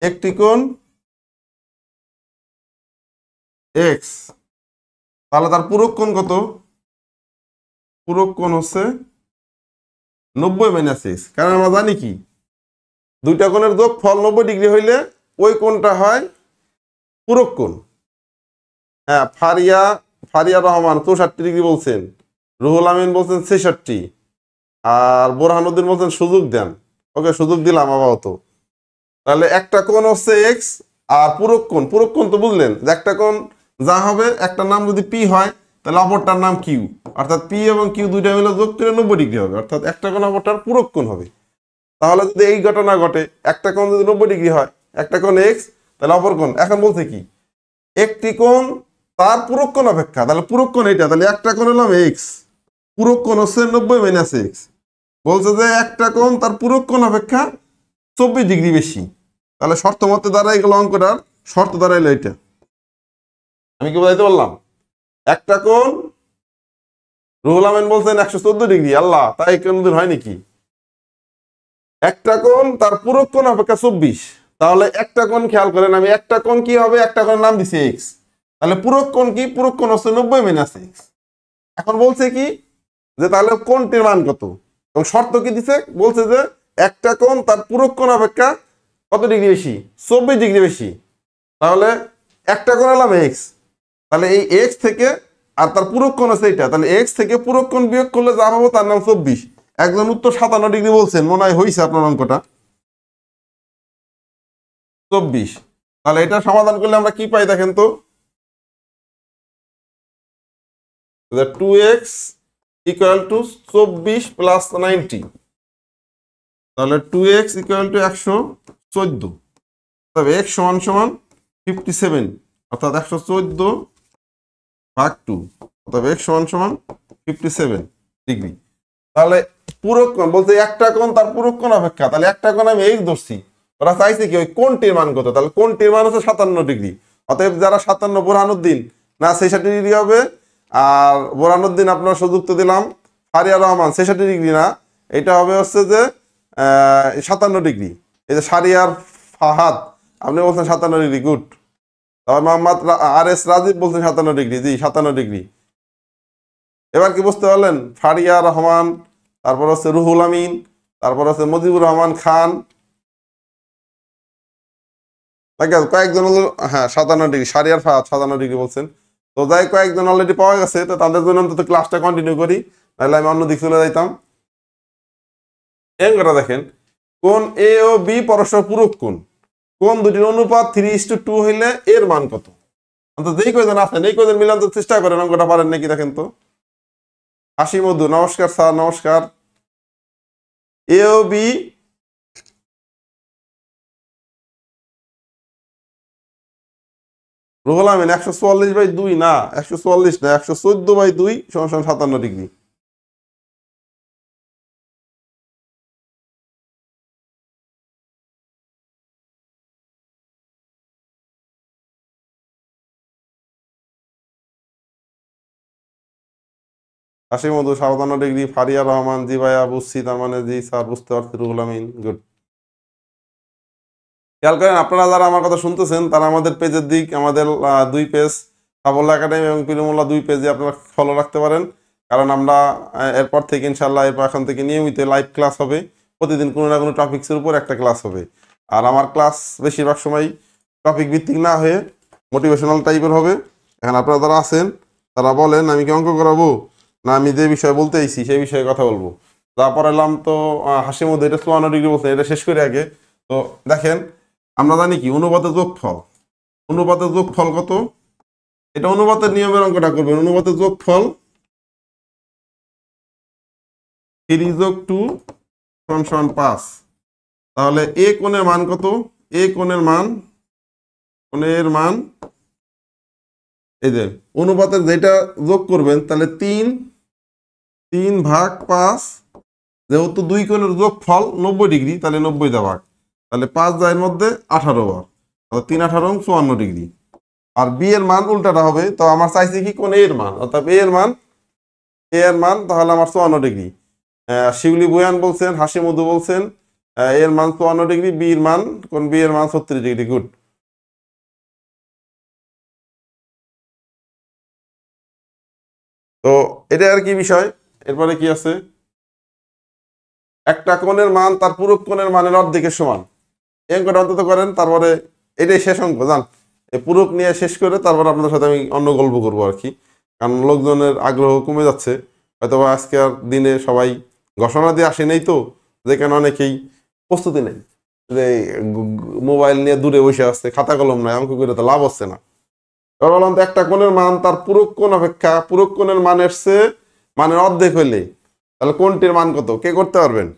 একটি কোণ এক্স, তাহলে তার পূরক কোণ কত? পূরক কোণ হচ্ছে 90 - x। কারণ আমরা জানি কি, দুইটা কোণের যোগফল 90 ডিগ্রি হইলে ওই কোণটা হয় পূরক কোণ। হ্যাঁ, ফারিয়া রহমান 64 ডিগ্রি বলছেন, রুহুল আমিন বলছেন 66, আর বোরহানুদ্দিন বলছেন সুযোগ দেন। ওকে, সুযোগ দিলাম আপাতত। তাহলে একটা কোণ হচ্ছে এক্স, আর পূরক কোণ তো বুঝলেন যে একটা কোণ যা হবে, একটা নাম যদি পি হয় তাহলে অপরটার নাম কিউ, অর্থাৎ পি এবং কিউ দুইটা মিলে যোগ করে 90 ডিগ্রি হবে, অর্থাৎ একটা কোণ অপরটার পূরক কোণ হবে। তাহলে যদি এই ঘটনা ঘটে, একটা কোণ যদি 90 ডিগ্রি হয়, একটা কোণ এক্স, তাহলে অপর কোণ, এখন বলছে কি, একটি কোণ তার পূরক কোণ অপেক্ষা, তাহলে পূরক কোণ এটা, তাহলে একটা কোণ হলাম এক্স, পূরক কোণ হচ্ছে 90 - x। বলছে যে একটা কোণ তার পূরক কোণ অপেক্ষা 24 ডিগ্রি বেশি। তাহলে শর্ত মতে দ্বারা এগুলো অঙ্কটার শর্ত দাঁড়াইলো এটা। আমি কি বোঝাইতে পারলাম? একটা কোণ, রুহুল আমিন বলছেন 114 ডিগ্রি, আল্লাহ তাই কোনদিন হয় নাকি? একটা কোণ তার পূরক কোণ অপেক্ষা 24, তাহলে একটা কোণ খেয়াল করেন, আমি একটা কোণ কি হবে, একটা কোণের নাম দিছি এক্স, তাহলে পূরক কোণ কি, পূরক কোণ হচ্ছে 90 - x। এখন বলছে কি যে তাহলে কোণটির মান কত, এবং শর্ত কি দিছে, বলছে যে একটা কোণ তার পূরক কোণ অপেক্ষা কত ডিগ্রি বেশি, 24 ডিগ্রি বেশি। তাহলে একটা কোণ হলাম এক্স, তাহলে এই এক্স থেকে, আর তার পূরক কোণ আছে এইটা, তাহলে এক্স থেকে পূরক কোণ বিয়োগ করলে যা পাবো তার নাম 24। একজন উত্তর 57 ডিগ্রি বলছেন, মনে হয় হয়েছে আপনার অঙ্কটা 24। তাহলে এটা সমাধান করলে আমরা কি পাই দেখেন তো, 2x = 24 + 90, তাহলে 2x = 114, তবে x = 57, অর্থাৎ 114/2, অর্থাৎ x = 57 ডিগ্রি। তাহলে পূরক কোণ বলতে একটা কোণ তার পূরক কোণ অপেক্ষা, তাহলে একটা কোণ আমি x ধরছি, ওরা চাইছে কি ওই কোণটির মান কত, তাহলে কোণটির মান হচ্ছে 57 ডিগ্রি। অতএব যারা 57, বোরহানুদ্দিন না 66 ডিগ্রি হবে, আর বোরহানুদ্দিন আপনার সুযোগ তো দিলাম, ফারিয়া রহমান 66 ডিগ্রি না, এটা হবে হচ্ছে যে 57 ডিগ্রি। এই যে সারিয়ার ফাহাদ, আপনি বলছেন 57 ডিগ্রি, গুড। তারপর মোহাম্মদ RS রাজীব বলছেন 57 ডিগ্রি, জি 57 ডিগ্রি। এবার কি বুঝতে পারলেন? ফারিয়া রহমান, তারপর হচ্ছে রুহুল আমিন, তারপর হচ্ছে মুজিবুর রহমান খান, কয়েকজন হলো, হ্যাঁ 57 ডিগ্রি, সারিয়ার ফাহাদ 57 ডিগ্রি বলছেন। তো যাই, কয়েকজন অলরেডি পাওয়া গেছে, তো তাদের জন্য অন্তত ক্লাসটা কন্টিনিউ করি, নাহলে আমি অন্য দিক চলে যাইতাম। এই কথা দেখেন, কোণ এ ও বি পরস্পর পূরক কোণ, কোণ দুটির অনুপাত 3:2 হইলে এর মান কত? অন্তত যেই কয়জন আছেন এই কয়জন মিলান তো চেষ্টা করেন, অঙ্কটা পারেন নাকি দেখেন তো। হাসি মধু, নমস্কার স্যার, নমস্কার। এ ও বি রুহুল আমিন 144/2 না, 144 না, 114/2 = 57 ডিগ্রি। হাসি মধু 57 ডিগ্রি, ফারিয়া রহমান, জি ভাইয়া বুঝছি, তার মানে জি স্যার বুঝতে পারছি, রুহুল আমিন গুড। খেয়াল করেন, আপনারা যারা আমার কথা শুনতেছেন তারা আমাদের পেজের দিক, আমাদের 2 পেজ সাফল্য একাডেমি এবং পিলুমুল্লাহ 2 পেজে আপনারা ফলো রাখতে পারেন, কারণ আমরা এরপর থেকে ইনশাল্লাহ এখন থেকে নিয়মিত লাইভ ক্লাস হবে, প্রতিদিন কোনো না কোনো টপিক্সের উপর একটা ক্লাস হবে। আর আমার ক্লাস বেশিরভাগ সময় টপিক ভিত্তিক না হয়ে মোটিভেশনাল টাইপের হবে। এখন আপনারা যারা আছেন তারা বলেন আমি কি অঙ্ক করাবো না আমি যে বিষয়ে বলতে আইছি সেই বিষয়ে কথা বলবো। যা পড়ালাম তো হাসির মধ্যে এটা 54 ডিগ্রি বলছে, এটা শেষ করে আগে। তো দেখেন আমরা জানি কি অনুপাতের যোগফল, অনুপাতের যোগফল কত, এটা অনুপাতের নিয়মের অঙ্কটা করবেন। অনুপাতের যোগফল 3 যোগ 2 সমান 5। তাহলে এ কোণের মান কত, এ কোণের মান এই যে অনুপাতের যেটা যোগ করবেন তাহলে 3/5, যেহেতু 2 কোণের যোগফল 90 ডিগ্রি তাহলে 90 দা ভাগ, তাহলে 5 যায় এর মধ্যে 18 বার, তাহলে 3 18 54 ডিগ্রি। আর বি এর মান উল্টাটা হবে, তো আমার চাইছে কি কোন এ এর মান, অর্থাৎ এ এর মান তাহলে আমার 54 ডিগ্রি। শিউলি বুয়ান বলছেন, হাসি মধু বলছেন এর মান 54 ডিগ্রি, বি এর মান কোন বি এর মান 36 ডিগ্রি। গুড। তো এটা আর কি বিষয়। এরপরে কি আছে, একটা কোণের মান তার পুরো কোণের মানের অর্ধেকের সমান, এই অঙ্কটা অন্তত করেন। তারপরে এটাই শেষ অঙ্ক, জান এই পুরুক নিয়ে শেষ করে তারপর আপনাদের সাথে আমি অন্য গল্প করবো আর কি, কারণ লোকজনের আগ্রহ কমে যাচ্ছে। হয়তো আজকের দিনে সবাই ঘোষণা দিয়ে আসে নেই, তো যেখানে অনেকেই প্রস্তুতি নেই, যে মোবাইল নিয়ে দূরে বসে আসছে, খাতা কলম নাই, অঙ্ক করে তো লাভ হচ্ছে না। এবার বললাম তো একটা কোণের মান তার পুরুক কোণ অপেক্ষা পুরুক কোণের মানের চেয়ে মানের অর্ধেক হইলে তাহলে কোনটির মান কত, কে করতে পারবেন?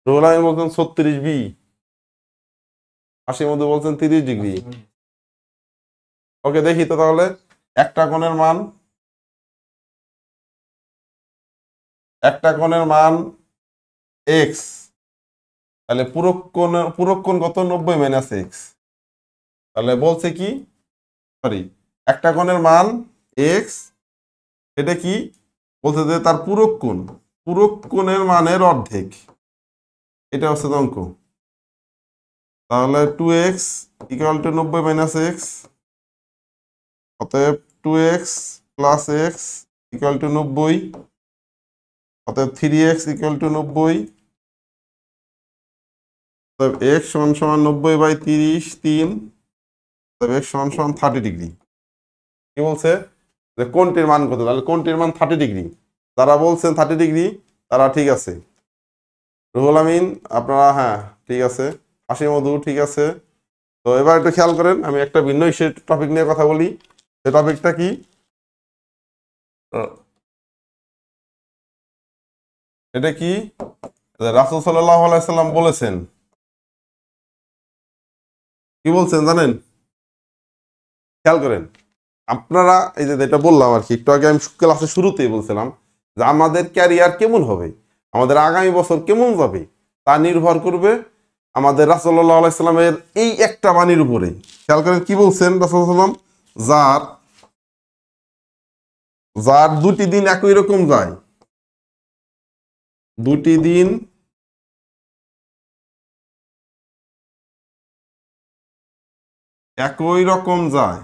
রুহুল আমিন বলছেন 36 বি, হাসির মধ্যে বলছেন 30 ডিগ্রি। ওকে দেখি তো তাহলে একটা কোণের মান, একটা কোণের মান এক্স, তাহলে পুরো কোণ কত, 90 - এক্স। তাহলে বলছে কি, সরি, একটা কোণের মান এক্স, এটা কি বলছে যে তার পুরো কোণের মানের অর্ধেক, এটা হচ্ছে অঙ্ক। তাহলে 2x = 90 - এক্স, অতএব 2x + x = 90, অতএব 3x = 90, অতএব x = 90/30 3, অতএব x = 30 ডিগ্রি। কি বলছে যে কোণটির মান কত, তাহলে কোণটির মান 30 ডিগ্রি। যারা বলছেন 30 ডিগ্রি তারা ঠিক আছে। রুহুল আমিন আপনারা, হ্যাঁ ঠিক আছে, হাসি মধু ঠিক আছে। তো এবার একটু খেয়াল করেন, আমি একটা ভিন্ন টপিক নিয়ে কথা বলি। এই টপিকটা কি, এটা কি রাসূল সাল্লাল্লাহু আলাইহি সাল্লাম বলেছেন, কি বলছেন জানেন? খেয়াল করেন আপনারা, এই যে যেটা বললাম আর কি একটু আগে, আমি ক্লাসের শুরুতেই বলছিলাম যে আমাদের ক্যারিয়ার কেমন হবে, আমাদের আগামী বছর কেমন যাবে, তা নির্ভর করবে আমাদের রাসূল সাল্লাল্লাহু আলাইহি সাল্লামের এই একটা বাণীর উপরে। খেয়াল করেন কি বলছেন রাসূল সাল্লাম, যার 2টি দিন একই রকম যায়, 2টি দিন একই রকম যায়,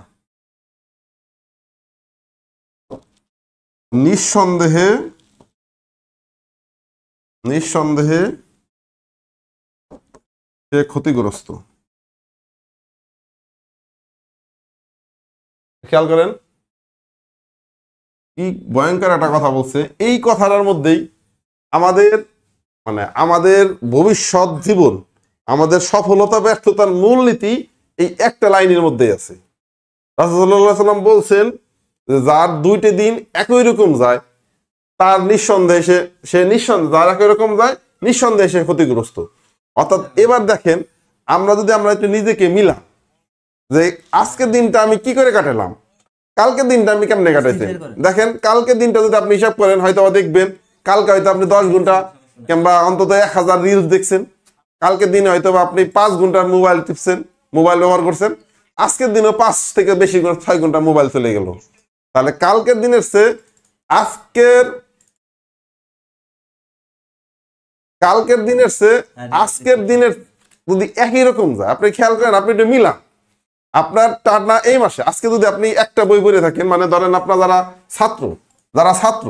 নিঃসন্দেহে সে ক্ষতিগ্রস্ত। খেয়াল করেন কি ভয়ঙ্কর একটা কথা বলছে। এই কথাটার মধ্যেই আমাদের আমাদের ভবিষ্যৎ জীবন, আমাদের সফলতা ব্যর্থতার মূলনীতি এই একটা লাইনের মধ্যেই আছে। রাসূলুল্লাহ সাল্লাল্লাহু আলাইহি ওয়াসাল্লাম বলছেন যে যার 2টি দিন একই রকম যায়, তার নিঃসন্দেহে যার একই রকম যায় নিঃসন্দেহে সে ক্ষতিগ্রস্ত। অর্থাৎ এবার দেখেন, আমরা একটু নিজেকে মিলা, যে আজকের দিনটা আমি কি করে কাটালাম, কালকের দিনটা আমি কেমনে কাটাইছি। দেখেন কালকের দিনটা যদি আপনি হিসাব করেন, হয়তো দেখবেন কালকে হয়তো আপনি 10 ঘন্টা কিংবা অন্তত 1000 রিলস দেখছেন, কালকের দিনে হয়তো আপনি 5 ঘন্টার মোবাইল টিপছেন, মোবাইল ব্যবহার করছেন, আজকের দিনেও 5 থেকে বেশি 6 ঘন্টা মোবাইল চলে গেল। তাহলে কালকের দিনের চেয়ে কালকের দিনের যদি একই রকম যায়, আপনি খেয়াল করেন, আপনি একটু মিলান আপনার টানা এই মাসে আজকে যদি আপনি একটা বই পড়ে থাকেন, মানে ধরেন আপনার যারা ছাত্র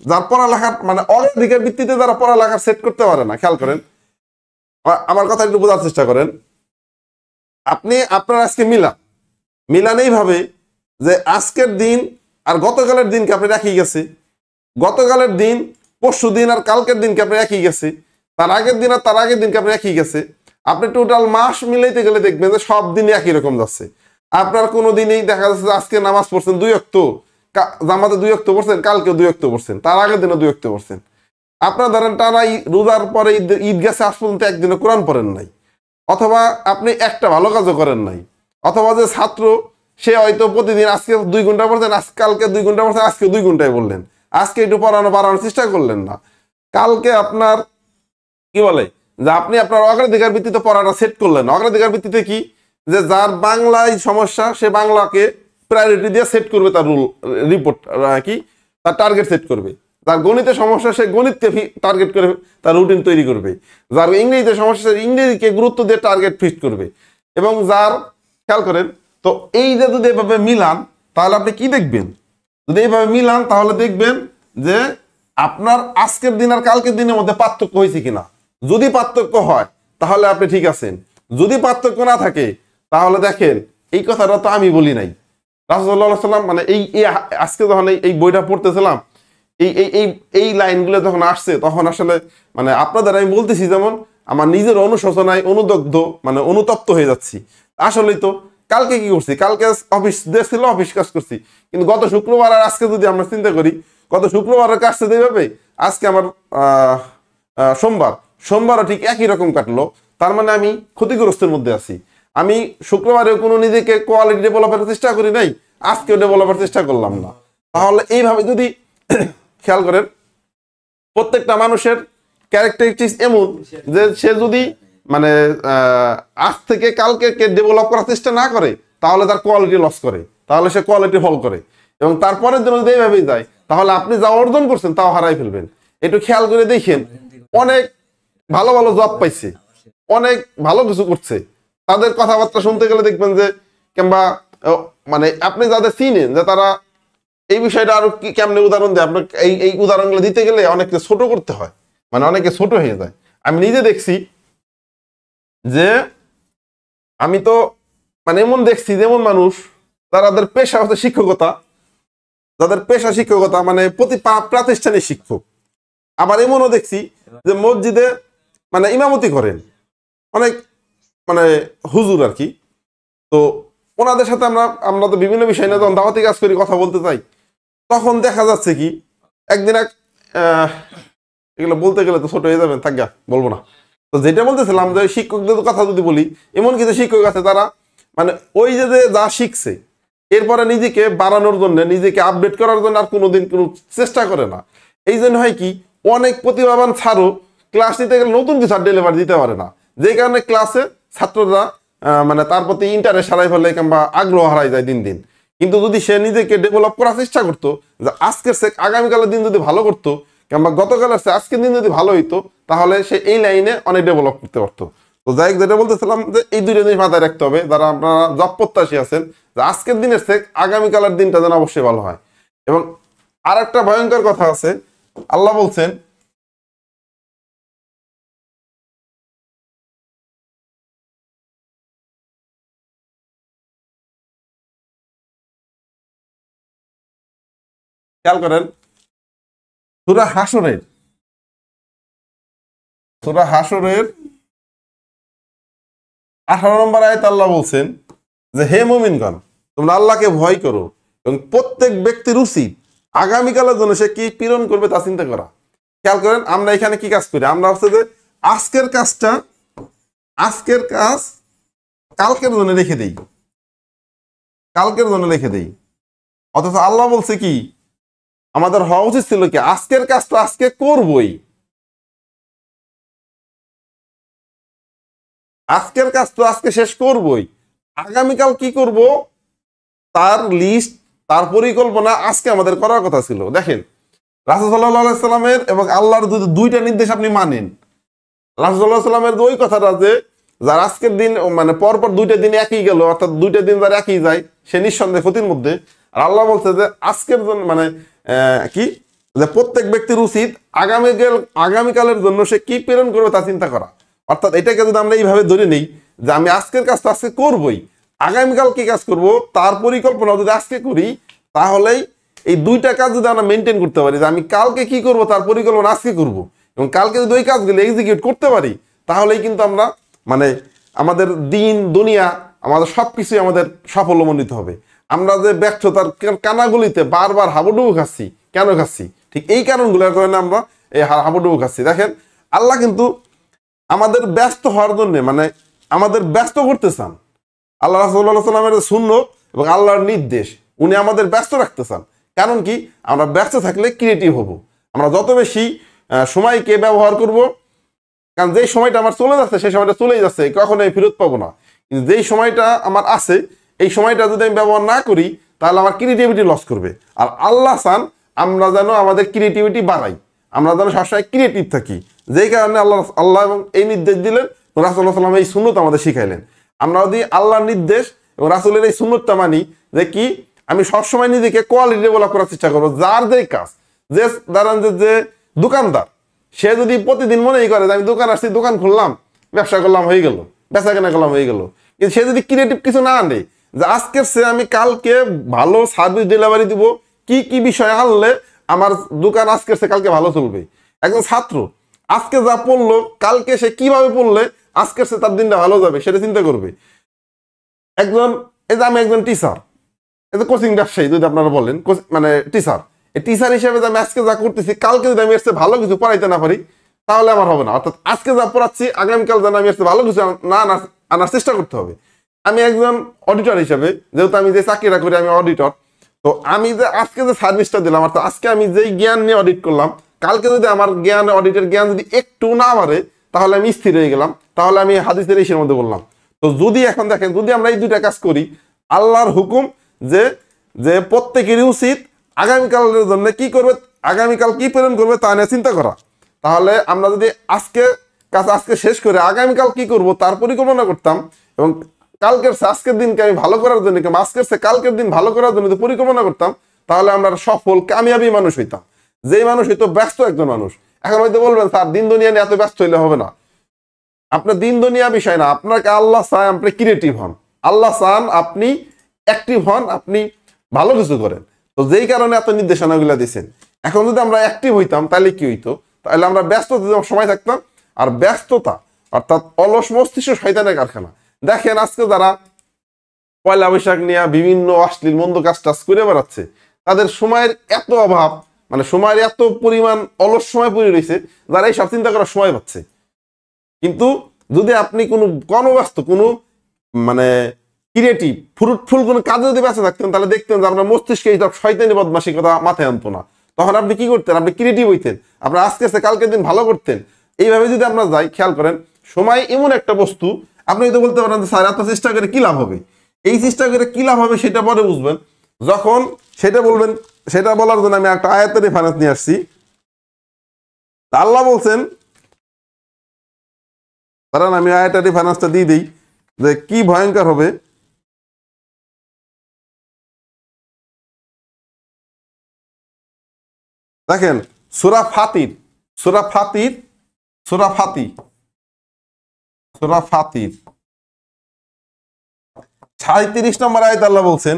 যার পড়ালেখার মানে অগ্রাধিকার ভিত্তিতে যারা পড়ালেখা সেট করতে পারে না, খেয়াল করেন আমার কথা একটু বোঝার চেষ্টা করেন। আপনি আপনার আজকে মিলান এইভাবে যে আজকের দিন আর গতকালের দিনকে আপনি রাখিয়ে গেছে, গতকালের দিন পরশু দিন আর কালকের দিনকে আপনি রাখিয়ে গেছে, তার আগের দিন আর তার আগের দিনকে আপনি রাখিয়ে গেছে। আপনি টোটাল মাস মিলাইতে গেলে দেখবেন যে সব দিনই একই রকম যাচ্ছে। আপনার কোনো দিনই দেখা যাচ্ছে যে আজকে নামাজ পড়ছেন 2 ওয়াক্ত, জামাতে 2 ওয়াক্ত পড়ছেন, কালকে 2 ওয়াক্ত পড়ছেন, তার আগের দিনও 2 ওয়াক্ত পড়ছেন। আপনার ধরেন টানা রোজার পরে ঈদ গেছে, আজ পর্যন্ত একদিনও কোরআন পড়েন নাই, অথবা আপনি একটা ভালো কাজও করেন নাই, অথবা যে ছাত্র সে হয়তো প্রতিদিন আজকে 2 ঘন্টা পড়ছেন, কালকে 2 ঘন্টা পড়ছেন, আজকে 2 ঘন্টায় বললেন, আজকে একটু বাড়ানোর চেষ্টা করলেন না। কালকে আপনার কি বলে যে আপনি আপনার অগ্রাধিকার ভিত্তিতে পড়াটা সেট করলেন। অগ্রাধিকার ভিত্তিতে কি, যে যার বাংলায় সমস্যা সে বাংলাকে প্রায়োরিটি দিয়ে সেট করবে, তার রিপোর্ট কি তার টার্গেট সেট করবে। যার গণিতে সমস্যা সে গণিতকে টার্গেট করে তার রুটিন তৈরি করবে। যার ইংরেজিতে সমস্যা সে ইংরেজিকে গুরুত্ব দিয়ে টার্গেট ফিক্স করবে। এবং যার খেয়াল করেন, তো এই যে যদি এভাবে মিলান তাহলে আপনি কি দেখবেন, যদি এইভাবে মিলান তাহলে দেখবেন যে আপনার আজকের দিন আর কালকের দিনের মধ্যে পার্থক্য হয়েছে কিনা। যদি পার্থক্য হয় তাহলে আপনি ঠিক আছেন, যদি পার্থক্য না থাকে তাহলে দেখেন এই কথাটা তো আমি বলি নাই, রাসূলুল্লাহ সাল্লাল্লাহু আলাইহি ওয়াসাল্লাম মানে এই আজকে যখন এই বইটা পড়তেছিলাম, এই এই এই এই লাইনগুলো যখন আসছে তখন আসলে মানে আপনাদের আমি বলতেছি যেমন আমার নিজের অনুশোচনায় অনুদগ্ধ মানে অনুতপ্ত হয়ে যাচ্ছি। আসলেই তো কালকে কি করছি, কালকে অফিস দেশ ছিল, অফিস কাজ করছি, কিন্তু গত শুক্রবার আর আজকে যদি আমরা চিন্তা করি, গত শুক্রবারের কাজটা যেভাবে আজকে আমার সোমবারও ঠিক একই রকম কাটলো, তার মানে আমি ক্ষতিগ্রস্তের মধ্যে আছি। আমি শুক্রবারেও কোনো নিজেকে কোয়ালিটি ডেভেলপের চেষ্টা করি নাই, আজকেও ডেভেলপের চেষ্টা করলাম না। তাহলে এইভাবে যদি খেয়াল করেন, প্রত্যেকটা মানুষের ক্যারেক্টারিস্টিক্স এমন যে সে যদি মানে আজ থেকে কালকে ডেভেলপ করার চেষ্টা না করে তাহলে তার কোয়ালিটি লস করে, তাহলে সে কোয়ালিটি ফল করে, এবং তারপরের জন্য যদি এইভাবেই যায় তাহলে আপনি যা অর্জন করছেন তাও হারাই ফেলবেন। একটু খেয়াল করে দেখেন, অনেক ভালো ভালো জব পাইছে, অনেক ভালো কিছু করছে, তাদের কথাবার্তা শুনতে গেলে দেখবেন যে কিংবা মানে আপনি যাদের চিনেন যে তারা এই বিষয়টা আরো কেমনে উদাহরণ দেয়, আপনার এই উদাহরণগুলো দিতে গেলে অনেককে ছোট করতে হয়, মানে অনেকে ছোট হয়ে যায়। আমি নিজে দেখছি যে আমি তো মানে এমন দেখছি যেমন মানুষ তাদের পেশা হচ্ছে শিক্ষকতা, যাদের পেশা শিক্ষকতা মানে প্রাতিষ্ঠানিক শিক্ষক, আবার এমনও দেখছি যে মসজিদে মানে ইমামতি করেন অনেক মানে হুজুর আর কি। তো ওনাদের সাথে আমরা তো বিভিন্ন বিষয় নিয়ে যখন দাওয়াতি কাজ করি, কথা বলতে চাই, তখন দেখা যাচ্ছে কি একদিন এগুলো বলতে গেলে তো ছোট হয়ে যাবেন, থাকা বলবো না। তো যেটা বলতেছিলাম যে শিক্ষকদের কথা যদি বলি, এমন কিছু শিক্ষক আছে তারা মানে ওই যে যা শিখছে এরপরে নিজেকে বাড়ানোর জন্য, নিজেকে আপডেট করার জন্য আর কোনোদিন কোনো চেষ্টা করে না। এই জন্য হয় কি, অনেক প্রতিভাবান ছাড়ও ক্লাস নিতে গেলে নতুন কিছু আর ডেলিভারি দিতে পারে না, যে কারণে ক্লাসে ছাত্ররা মানে তার প্রতি ইন্টারেস্ট হারাই ফেলে কিংবা আগ্রহ হারাই যায় দিন দিন। কিন্তু যদি সে নিজেকে ডেভেলপ করার চেষ্টা করতো, যে আজকের সে আগামীকালের দিন যদি ভালো করতো কিংবা গতকালের সে আজকের দিন যদি ভালো হইতো, তাহলে সে এই লাইনে অনেক ডেভেলপ করতে পারতো। তো যাই হোক, যেটা বলতেছিলাম যে এই দুইটা জিনিস মাথায় রাখতে হবে যারা আপনারা জব প্রত্যাশী আছেন, যে আজকের দিনের সে আগামীকালের দিনটা যেন অবশ্যই ভালো হয়। এবং আর একটা ভয়ঙ্কর কথা আছে, আল্লাহ বলছেন খেয়াল করেন, সূরা হাশরের 18 নম্বর আয়াতে আল্লাহ বলছেন যে হে মুমিনগণ, তোমরা আল্লাহকে ভয় করো এবং প্রত্যেক ব্যক্তির উচিত আগামীকালের জন্য সে কি পীড়ন করবে তা চিন্তা করা। খেয়াল করেন, আমরা এখানে কি কাজ করি, আমরা হচ্ছে যে আজকের কাজ কালকের জন্য রেখে দেই, অথচ আল্লাহ বলছে কি আমাদের হওয়া উচিত ছিল কি আজকের কাজ তো আজকে করবই, আজকের কাজ তো আজকে শেষ করবই, আগামীকাল কি করব তার লিস্ট, তার পরিকল্পনা আজকে আমাদের করার কথা ছিল। দেখেন রাসূল সাল্লাল্লাহু আলাইহি সাল্লামের এবং আল্লাহর যদি দুইটা নির্দেশ আপনি মানেন, রাসূল সাল্লাল্লাহু আলাইহি সাল্লামের ওই কথাটা যে যার আজকের দিন মানে পরপর দুইটা দিন একই গেল, অর্থাৎ দুইটা দিন যার একই যায় সে নিঃসন্দেহে ক্ষতির মধ্যে। আর আল্লাহ বলছে যে আজকের জন্য মানে কি যে প্রত্যেক ব্যক্তির উচিত আগামীকালের জন্য সে কি প্রেরণ করবে তা চিন্তা করা। অর্থাৎ এটাকে যদি আমরা এইভাবে ধরে নিই যে আমি আজকের কাজ তো আজকে করবই, আগামীকাল কি কাজ করব তার পরিকল্পনা যদি আজকে করি, তাহলেই এই দুইটা কাজ যদি আমরা মেনটেন করতে পারি যে আমি কালকে কি করব তার পরিকল্পনা আজকে করব, এবং কালকে যদি ওই কাজগুলো এক্সিকিউট করতে পারি, তাহলেই কিন্তু আমরা মানে আমাদের দিন দুনিয়া আমাদের সবকিছুই আমাদের সাফল্যমণ্ডিত হবে। আমরা যে ব্যর্থতার কানাগুলিতে বারবার হাবুডুবু খাচ্ছি, কেন খাচ্ছি? ঠিক এই কারণগুলোর কারণে আমরা এই হাবুডুবু খাচ্ছি। দেখেন আল্লাহ কিন্তু আমাদের ব্যস্ত হওয়ার জন্য মানে আমাদের ব্যস্ত করতে চান। আল্লাহ রাসূলুল্লাহ সাল্লাল্লাহু আলাইহি ওয়াসাল্লামের সুন্নাত এবং আল্লাহর নির্দেশ উনি আমাদের ব্যস্ত রাখতে চান। কারণ কি? আমরা ব্যস্ত থাকলে ক্রিয়েটিভ হব। আমরা যত বেশি সময়কে ব্যবহার করব, কারণ যেই সময়টা আমার চলে যাচ্ছে সেই সময়টা চলেই যাচ্ছে, কখনোই ফেরত পাবো না। কিন্তু যেই সময়টা আমার আছে এই সময়টা যদি আমি ব্যবহার না করি তাহলে আমার ক্রিয়েটিভিটি লস করবে। আর আল্লাহ চান আমরা যেন আমাদের ক্রিয়েটিভিটি বাড়াই, আমরা যেন সবসময় ক্রিয়েটিভ থাকি। যেই কারণে আল্লাহ এবং এই নির্দেশ দিলেন, রাসূলুল্লাহ সাল্লাল্লাহু আলাইহি ওয়াসাল্লাম এই সুন্নাত আমাদের শিখাইলেন। আমরা যদি আল্লাহর নির্দেশ এবং রাসূলের এই সুন্নাতটা মানি যে কি আমি সবসময় নিজেকে কোয়ালিটি ডেভেলপ করার চেষ্টা করবো। যার যেই কাজ, যে ধরেন যে দোকানদার, সে যদি প্রতিদিন মনেই করে যে আমি দোকান আসছি, দোকান খুললাম, ব্যবসা করলাম, হয়ে গেল, বেচা কেনা করলাম, হয়ে গেল, কিন্তু সে যদি ক্রিয়েটিভ কিছু না আনে যে আজকের সে আমি কালকে ভালো সার্ভিস ডেলিভারি দিব, কি কি বিষয় আনলে আমার দোকান আজকের সে কালকে ভালো চলবে। একজন ছাত্র আজকে যা পড়লো কালকে সে কিভাবে পড়লে আজকের সে তার দিনটা ভালো যাবে সেটা চিন্তা করবে। একজন এই যে আমি একজন টিচার, এই যে কোচিং ব্যবসায়ী যদি আপনারা বলেন মানে টিচার, এই টিচার হিসেবে যে আমি আজকে যা করতেছি কালকে যদি আমি এর চেয়ে ভালো কিছু পড়াইতে না পারি তাহলে আমার হবে না। অর্থাৎ আজকে যা পড়াচ্ছি আগামীকাল যেন আমি এর চেয়ে ভালো কিছু না আনার চেষ্টা করতে হবে। আমি একজন অডিটর হিসেবে, যেহেতু আমি যে চাকরিটা করি আমি অডিটর, তো আমি যে আজকে যে সার্ভিসটা দিলাম, অর্থাৎ আজকে আমি যেই জ্ঞান নিয়ে অডিট করলাম, কালকে যদি আমার জ্ঞান অডিটের জ্ঞান যদি একটু না বাড়ে তাহলে আমি স্থির হয়ে গেলাম, তাহলে আমি হাদিসের ইসের মধ্যে বললাম। তো যদি এখন দেখেন যদি আমরা এই দুইটা কাজ করি, আল্লাহর হুকুম যে যে প্রত্যেকেরই উচিত আগামীকালের জন্য কি করবে, আগামীকাল কি প্রেরণ করবে তা নিয়ে চিন্তা করা, তাহলে আমরা যদি আজকে কাজ আজকে শেষ করে আগামীকাল কি করব তার পরিকল্পনা করতাম, এবং কালকের আজকের দিনকে আমি ভালো করার জন্য কিংবা আজকের কালকের দিন ভালো করার জন্য পরিকল্পনা করতাম, তাহলে আমরা সফল কামিয়াবি মানুষ হইতাম। যেই মানুষ হইতো ব্যস্ত একজন মানুষ। এখন হয়তো বলবেন স্যার দিন দুনিয়া নিয়ে এত ব্যস্ত হইলে হবে না। আপনার দিন দুনিয়া বিষয় না, আপনাকে আল্লাহ চান আপনি ক্রিয়েটিভ হন, আল্লাহ চান আপনি অ্যাক্টিভ হন, আপনি ভালো কিছু করেন। তো যেই কারণে এত নির্দেশনাগুলো দিয়েছেন। এখন যদি আমরা অ্যাক্টিভ হইতাম তাহলে কি হইতো? তাহলে আমরা ব্যস্ততা সময় থাকতাম। আর ব্যস্ততা অর্থাৎ অলস মস্তিষ্ক শয়তানের কারখানা। দেখেন আজকে যারা পয়লা বৈশাখ নিয়ে বিভিন্ন অশ্লীল মন্দ কাজ টাজ করে বেড়াচ্ছে, তাদের সময়ের এত অভাব, মানে সময়ের এত পরিমাণ অলস সময় পড়ে রয়েছে, যারা এই সব চিন্তা করার সময় পাচ্ছে। কিন্তু যদি আপনি কোনো কর্মব্যস্ত কোনো মানে ক্রিয়েটিভ ফ্রুটফুল কোনো কাজে যদি বেঁচে থাকতেন, তাহলে দেখতেন যে আপনার মস্তিষ্কে এইসব শয়তানি বদমাশি কথা মাথায় আনতো না। তখন আপনি কি করতেন? আপনি ক্রিয়েটিভ হইতেন, আপনার আজকে কালকের দিন ভালো করতেন। এইভাবে যদি আমরা যাই, খেয়াল করেন সময় এমন একটা বস্তু, আপনি হয়তো বলতে পারেন যে স্যার এত চেষ্টা করে কি লাভ হবে। এই চেষ্টা করে কি লাভ হবে সেটা পরে বুঝবেন যখন সেটা বলবেন। সেটা বলার জন্য আমি একটা আয়াতের রেফারেন্স নিয়ে আসছি। আল্লাহ বলছেন, কারণ আমি আয়াতের রেফারেন্সটা দিয়ে দিই যে কি ভয়ঙ্কর হবে। দেখেন সূরা ফাতির, সূরা ফাতির, সূরা ফাতির, সূরা ফাতির ৩৭ নম্বর আয়াত আল্লাহ বলছেন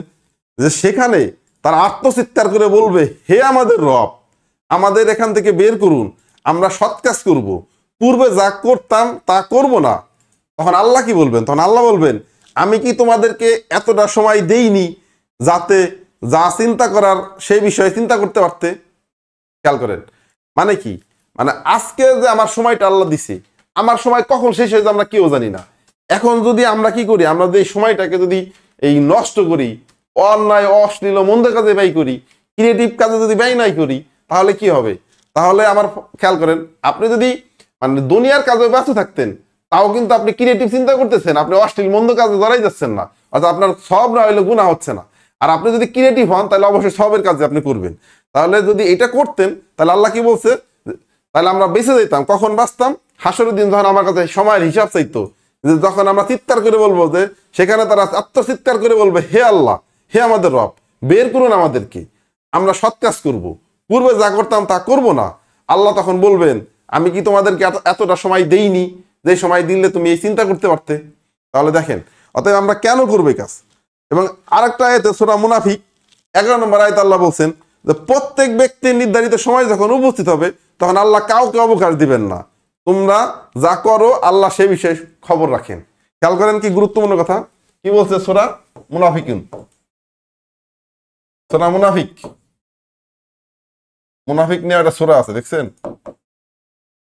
যে সেখানে তারা আত্মচিৎকার করে বলবে, হে আমাদের রব, আমাদের এখান থেকে বের করুন, আমরা সৎ কাজ করব, পূর্বে যা করতাম তা করব না। তখন আল্লাহ কি বলবেন? তখন আল্লাহ বলবেন, আমি কি তোমাদেরকে এতটা সময় দেইনি যাতে যা চিন্তা করার সেই বিষয়ে চিন্তা করতে পারতে? খেয়াল করেন মানে কি, মানে আজকে যে আমার সময়টা আল্লাহ দিছে, আমার সময় কখন শেষ হয়ে যায় আমরা কেউ জানি না। এখন যদি আমরা কি করি, আমরা যদি এই সময়টাকে যদি এই নষ্ট করি, অন্যায় অশ্লীল মন্দ কাজে ব্যয় করি, ক্রিয়েটিভ কাজে যদি ব্যয় নাই করি, তাহলে কি হবে? তাহলে আমার খেয়াল করেন আপনি যদি মানে দুনিয়ার কাজে ব্যস্ত থাকতেন তাও কিন্তু আপনি ক্রিয়েটিভ চিন্তা করতেছেন, আপনি অশ্লীল মন্দ কাজে জড়াই যাচ্ছেন না, অর্থাৎ আপনার সব না হইলে গুনাহ হচ্ছে না। আর আপনি যদি ক্রিয়েটিভ হন তাহলে অবশ্যই সবের কাজে আপনি করবেন। তাহলে যদি এটা করতেন তাহলে আল্লাহ কি বলছে, তাহলে আমরা বেঁচে যেতাম। কখন বাঁচতাম? হাসরের দিন যখন আমার কাছে সময়ের হিসাব চাইতো, যখন আমরা চিৎকার করে বলবো, যে সেখানে তারা আত্মচিৎকার করে বলবে, হে আল্লাহ, হে আমাদের রব, বের করুন আমাদেরকে, আমরা সৎ কাজ করবো, পূর্বে যা করতাম তা করব না। আল্লাহ তখন বলবেন, আমি কি তোমাদেরকে এতটা সময় দেইনি, যে সময় দিলে তুমি এই চিন্তা করতে পারতে? তাহলে দেখেন, অতএব আমরা কেন করবো এই কাজ। এবং আরেকটা আয়াতে সূরা মুনাফিক 11 নম্বর আয়াতে আল্লাহ বলছেন যে প্রত্যেক ব্যক্তির নির্ধারিত সময় যখন উপস্থিত হবে তখন আল্লাহ কাউকে অবকাশ দিবেন না, তোমরা যা করো আল্লাহ সে বিষয়ে খবর রাখেন। খেয়াল করেন কি গুরুত্বপূর্ণ কথা, কি বলছে সূরা মুনাফিকুন, সূরা মুনাফিক, মুনাফিক নিয়ে একটা সূরা আছে দেখছেন,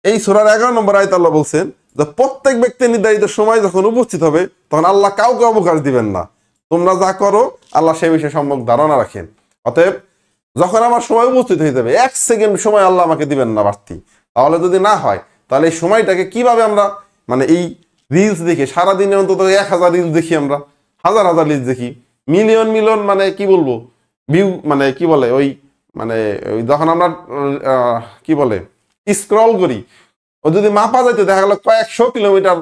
এই সূরার 11 নম্বর আয়াতে আল্লাহ বলছেন যে প্রত্যেক ব্যক্তির নির্ধারিত সময় যখন উপস্থিত হবে তখন আল্লাহ কাউকে অবকাশ দিবেন না, তোমরা যা করো আল্লাহ সে বিষয়ে সম্যক ধারণা রাখেন। অতএব যখন আমার সময় উপস্থিত হয়ে যাবে, 1 সেকেন্ড সময় আল্লাহ আমাকে দিবেন না বাড়তি। তাহলে যদি না হয় তাহলে এই সময়টাকে কিভাবে আমরা, মানে এই রিলস দেখি সারাদিনে অন্তত 1000 রিলস দেখি, আমরা হাজার হাজার রিলস দেখি, মিলিয়ন মিলিয়ন, মানে কি বলবো ভিউ, মানে কি বলে ওই, মানে যখন আমরা কি বলে স্ক্রল করি, ও যদি মাপা যাইতে দেখা গেল কয়েকশো কিলোমিটার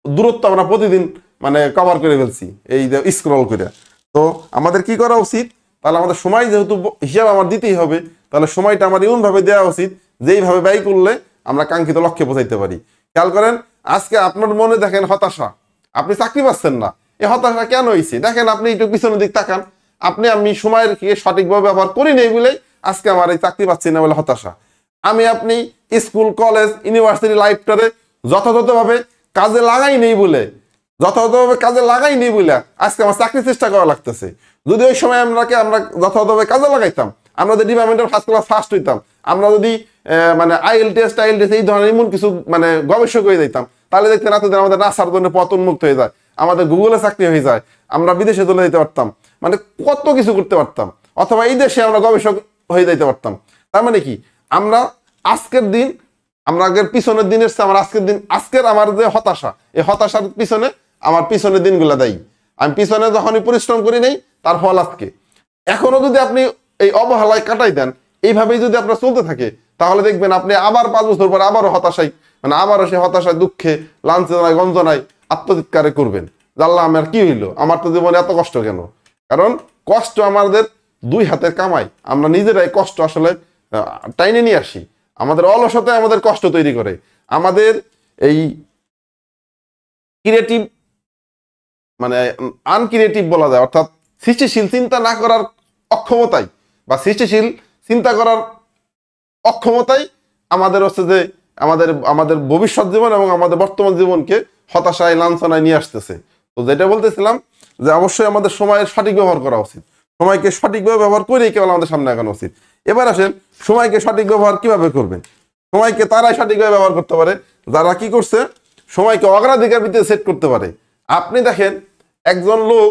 দূরত্ব আমরা প্রতিদিন মানে কভার করে ফেলছি এই স্ক্রল করে। তো আমাদের কি করা উচিত? তাহলে আমাদের সময় যেহেতু হিসাব আমার দিতেই হবে, তাহলে সময়টা আমার এমনভাবে দেওয়া উচিত যেইভাবে ব্যয় করলে আমরা কাঙ্ক্ষিত লক্ষ্যে পৌঁছাইতে পারি। খেয়াল করেন, আজকে আপনার মনে দেখেন হতাশা, আপনি চাকরি পাচ্ছেন না, এই হতাশা কেন হয়েছে? দেখেন আপনি একটু পিছনের দিক তাকান, আমি সময়ের সঠিকভাবে ব্যবহার করি নেই বলে আজকে আমার এই চাকরি পাচ্ছি না বলে হতাশা। আপনি স্কুল কলেজ ইউনিভার্সিটি লাইফটারে যথাযথভাবে কাজে লাগাই নেই বলে, আজকে আমার চাকরি চেষ্টা করা লাগতেছে। যদি ওই সময় আমরা যথাযথভাবে কাজে লাগাইতাম, আমরা যদি ডিপার্টমেন্টের ফার্স্ট ক্লাস ফার্স্ট হইতাম, আমরা যদি মানে আইএলটিএস এই ধরনের এমন কিছু মানে গবেষক হয়ে যাইতাম, তাহলে দেখতেন এতদিন আমাদের নাসার জন্য পথ উন্মুক্ত হয়ে যায়, আমাদের গুগলে চাকরি হয়ে যায়, আমরা বিদেশে চলে যেতে পারতাম, মানে কত কিছু করতে পারতাম, অথবা এই দেশে আমরা গবেষক হয়ে যাইতে পারতাম। তার মানে কি, আমরা আজকের দিন, আমরা আগের পিছনের দিনের চেয়ে আমার আজকের দিন, আজকের আমার যে হতাশা, এই হতাশার পিছনে আমার পিছনের দিনগুলো দায়ী। আমি পিছনে যখনই পরিশ্রম করি নেই তার ফল আজকে। এখনো যদি আপনি এই অবহেলায় কাটাই দেন, এইভাবেই যদি আপনার চলতে থাকে, তাহলে দেখবেন আপনি আবার 5 বছর পরে আবারও হতাশায়, মানে আবারও সে হতাশায়, দুঃখে, লাঞ্ছনায়, গঞ্জনায় আত্মচিৎকারে করবেন, আল্লাহ আমার কি হইলো, আমার তো জীবনে এত কষ্ট কেন? কারণ কষ্ট আমাদের 2 হাতের কামাই, আমরা নিজেরাই কষ্ট আসলে টাইনে নিয়ে আসি। আমাদের অলসতায় আমাদের কষ্ট তৈরি করে, আমাদের এই ক্রিয়েটিভ মানে আনক্রিয়েটিভ বলা যায়, অর্থাৎ সৃষ্টিশীল চিন্তা না করার অক্ষমতাই, বা সৃষ্টিশীল চিন্তা করার অক্ষমতাই আমাদের হচ্ছে যে আমাদের ভবিষ্যৎ জীবন এবং আমাদের বর্তমান জীবনকে হতাশায়, লাঞ্ছনায় নিয়ে আসতেছে। তো যেটা বলতেছিলাম যে অবশ্যই আমাদের সময়ের সঠিক ব্যবহার করা উচিত, সময়কে সঠিকভাবে ব্যবহার করেই কেবল আমাদের সামনে আগানো উচিত। এবার আসেন, সময়কে সঠিক ব্যবহার কিভাবে করবেন? সময়কে তারাই সঠিকভাবে ব্যবহার করতে পারে যারা কি করছে, সময়কে অগ্রাধিকার ভিত্তিতে সেট করতে পারে। আপনি দেখেন, একজন লোক,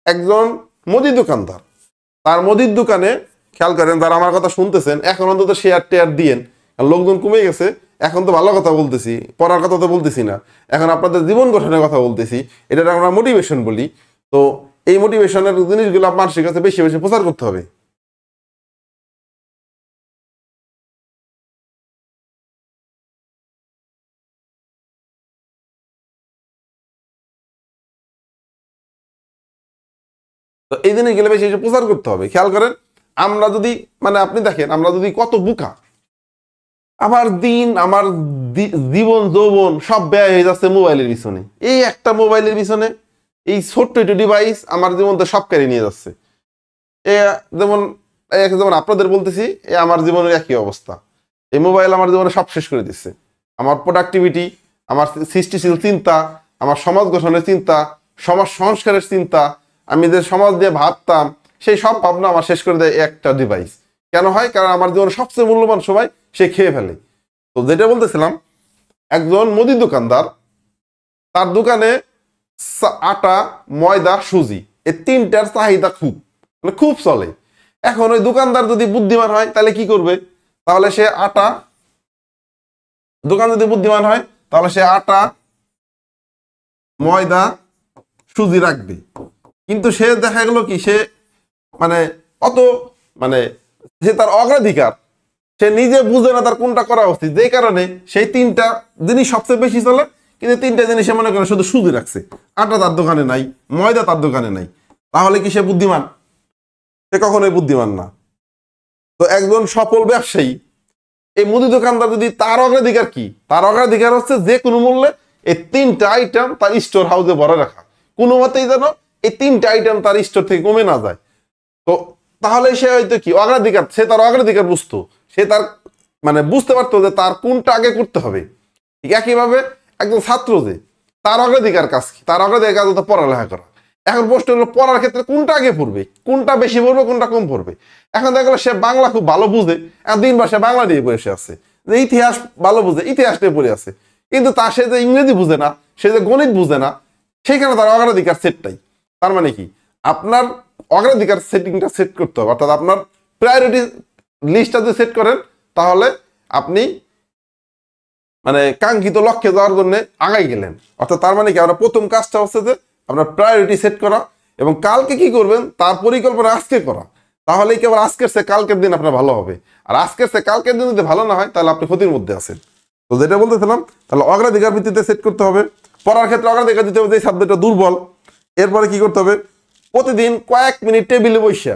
একজন মুদির দোকানদার, তার মুদির দোকানে, খেয়াল করেন যারা আমার কথা শুনতেছেন, এখন অন্তত শেয়ার টেয়ার দিয়েন, লোকজন কমে গেছে, এখন তো ভালো কথা বলতেছি, পড়ার কথা তো বলতেছি না, এখন আপনাদের জীবন গঠনের কথা বলতেছি, এটা আমরা মোটিভেশন বলি। তো এই মোটিভেশনের জিনিসগুলো মানুষের কাছে বেশি বেশি প্রচার করতে হবে। তো এই জিনিসগুলো বেশি বেশি প্রচার করতে হবে। খেয়াল করেন, আমরা যদি, মানে আপনি দেখেন, আমরা যদি কত বোকা, আমার দিন, আমার জীবন যৌবন সব ব্যয় হয়ে যাচ্ছে মোবাইলের পিছনে, এই একটা মোবাইলের পিছনে, এই ছোট্ট একটু ডিভাইস আমার জীবনটা সব কেড়ে নিয়ে যাচ্ছে। এ যেমন যেমন আপনাদের বলতেছি, এ আমার জীবনের একই অবস্থা, এই মোবাইল আমার জীবনে সব শেষ করে দিচ্ছে। আমার প্রোডাক্টিভিটি, আমার সৃষ্টিশীল চিন্তা, আমার সমাজ গঠনের চিন্তা, সমাজ সংস্কারের চিন্তা, আমি যে সমাজ দিয়ে ভাবতাম, সেই সব ভাবনা আমার শেষ করে দেয় একটা ডিভাইস। কেন হয়? কারণ আমার জীবনে সবচেয়ে মূল্যবান সময় সে খেয়ে ফেলে। তো যেটা বলতেছিলাম, একজন মুদি দোকানদার, তার দোকানে আটা, ময়দা, সুজি, এই 3টার চাহিদা খুব, মানে খুব চলে। এখন ওই দোকানদার যদি বুদ্ধিমান হয় তাহলে কি করবে? তাহলে সে আটা, দোকান যদি বুদ্ধিমান হয় তাহলে সে আটা, ময়দা সুজি রাখবে, কিন্তু সে দেখা গেল কি সে মানে অত মানে সে তার অগ্রাধিকার সে নিজে বুঝে না তার কোনটা করা উচিত, যেই কারণে সেই 3টা জিনিস সবচেয়ে বেশি চলে, কিন্তু 3টা জিনিস সে মনে করে শুধু সুজি রাখছে, আটা তার দোকানে নাই, ময়দা তার দোকানে নাই, তাহলে কি সে বুদ্ধিমান? সে কখনোই বুদ্ধিমান না। তো একজন সফল ব্যবসায়ী এই মুদি দোকানদার যদি তার অগ্রাধিকার কি, তার অগ্রাধিকার হচ্ছে যে কোনো মূল্যে এই 3টা আইটেম তার স্টোর হাউসে ভরে রাখা, কোনো মতেই যেন এই 3টা আইটেম তার স্টোর থেকে কমে না যায়। তো তাহলে সে হয়তো কি অগ্রাধিকার, সে তার অগ্রাধিকার বুঝতো, সে তার মানে বুঝতে পারতো যে তার কোনটা আগে করতে হবে। ঠিক একইভাবে একজন ছাত্র যে তার অগ্রাধিকার কাজ কি, তার অগ্রাধিকার কাজ হতো পড়ালেখা করা। এখন প্রশ্ন হলো পড়ার ক্ষেত্রে কোনটা আগে পড়বে, কোনটা বেশি পড়বে, কোনটা কম পড়বে। এখন দেখা গেলো সে বাংলা খুব ভালো বুঝে, দিনবার সে বাংলা নিয়ে বসে আছে, যে ইতিহাস ভালো বুঝে ইতিহাস নিয়ে পড়ে আছে, কিন্তু তার সে যে ইংরেজি বুঝে না, সে যে গণিত বুঝে না, সেইখানে তার অগ্রাধিকার সেটটাই। তার মানে কি আপনার অগ্রাধিকার সেটিংটা সেট করতে হবে, অর্থাৎ আপনার প্রায়োরিটি লিস্টটা যদি সেট করেন তাহলে আপনি মানে কাঙ্ক্ষিত লক্ষ্যে যাওয়ার জন্য আগাই গেলেন। অর্থাৎ তার মানে কি আমরা প্রথম কাজটা হচ্ছে যে আপনার প্রায়োরিটি সেট করা এবং কালকে কি করবেন তার পরিকল্পনা আজকে করা, তাহলেই কেবল আজকের সে কালকের দিন আপনার ভালো হবে। আর আজকের সে কালকের দিন যদি ভালো না হয় তাহলে আপনি ক্ষতির মধ্যে আছেন। তো যেটা বলতেছিলাম, তাহলে অগ্রাধিকার ভিত্তিতে সেট করতে হবে। পড়ার ক্ষেত্রে অগ্রাধিকার দিতে হবে যে সাবজেক্টটা দুর্বল। এরপরে কি করতে হবে, প্রতিদিন কয়েক মিনিট টেবিলে বসে,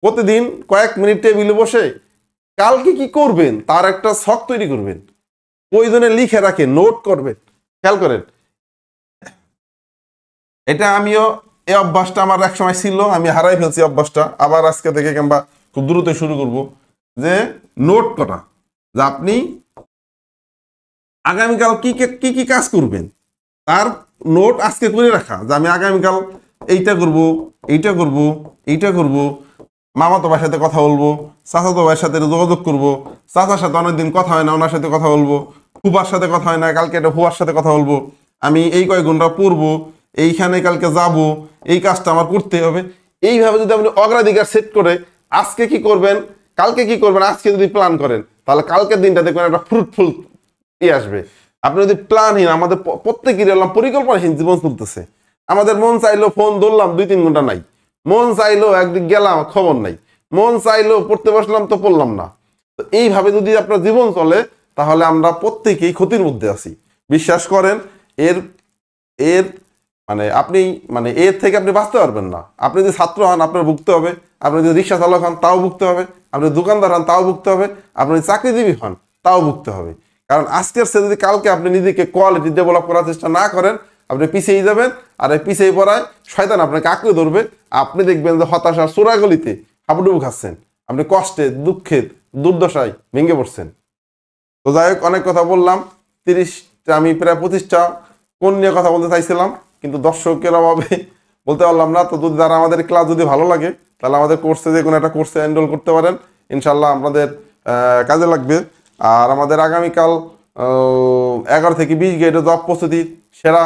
প্রতিদিন কয়েক মিনিট টেবিলে বসে কালকে কি করবেন তার একটা ছক তৈরি করবেন, প্রয়োজনে লিখে রাখে, নোট করবেন। খেয়াল করেন, এটা আমিও এই অভ্যাসটা আমার এক সময় ছিল, আমি হারাই ফেলছি অভ্যাসটা, আবার আজকে থেকে কিংবা খুব দ্রুত শুরু করব যে নোট করা, যে আপনি আগামীকাল কি কি কি কাজ করবেন তার নোট আজকে করে রাখা, যে আমি আগামীকাল এইটা করব, এইটা করব, এইটা করব, মামাতো ভাইয়ের সাথে কথা বলবো, চাচাতো ভাইয়ের সাথে যোগাযোগ করবো, চাচার সাথে অনেকদিন কথা হয় না ওনার সাথে কথা বলবো, ফুবার সাথে কথা হয় না কালকে একটা ফুবার সাথে কথা বলবো, আমি এই কয়েক ঘন্টা পড়বো, এইখানে কালকে যাব, এই কাজটা আমার করতে হবে। এইভাবে যদি আপনি অগ্রাধিকার সেট করে আজকে কি করবেন কালকে কি করবেন আজকে যদি প্ল্যান করেন, তাহলে কালকের দিনটা দেখবেন একটা ফ্রুটফুল আসবে। আপনি যদি প্ল্যানহীন, আমাদের প্রত্যেকেরই পরিকল্পনাহীন জীবন চলতেছে, আমাদের মন চাইলো ফোন ধরলাম 2-3 ঘন্টা নাই, মন চাইলো একদিক গেলাম খবর নাই, মন চাইলো পড়তে বসলাম তো পড়লাম না। তো এইভাবে যদি আপনার জীবন চলে তাহলে আমরা প্রত্যেকেই ক্ষতির মধ্যে আছি। বিশ্বাস করেন, এর এর মানে আপনি মানে এর থেকে আপনি বাঁচতে পারবেন না। আপনি যদি ছাত্র হন আপনার ভুগতে হবে, আপনি যদি রিক্সা চালক হন তাও ভুগতে হবে, আপনি দোকানদার হন তাও ভুগতে হবে, আপনি চাকরিজীবী হন তাও ভুগতে হবে। কারণ আজকের সে যদি কালকে আপনি নিজেকে কোয়ালিটি ডেভেলপ করার চেষ্টা না করেন, আপনি পিছিয়ে যাবেন। আর এই পিছিয়ে পড়ায় শয়তান আপনাকে আঁকড়ে ধরবে, আপনি দেখবেন যে হতাশার চোরাগলিতে হাবুডুবু খাচ্ছেন, আপনি কষ্টে দুঃখে দুর্দশায় ভেঙে পড়ছেন। তো যাই হোক, অনেক কথা বললাম, 30টা আমি প্রায় 25টা কোন নিয়ে কথা বলতে চাইছিলাম, কিন্তু দর্শকের অভাবে বলতে পারলাম না। তো যদি যারা আমাদের ক্লাস যদি ভালো লাগে তাহলে আমাদের কোর্সে যে কোনো একটা কোর্সে এনরোল করতে পারেন, ইনশাল্লাহ আপনাদের কাজে লাগবে। আর আমাদের আগামীকাল 11 থেকে 20 গ্রেডের জব প্রস্তুতি সেরা,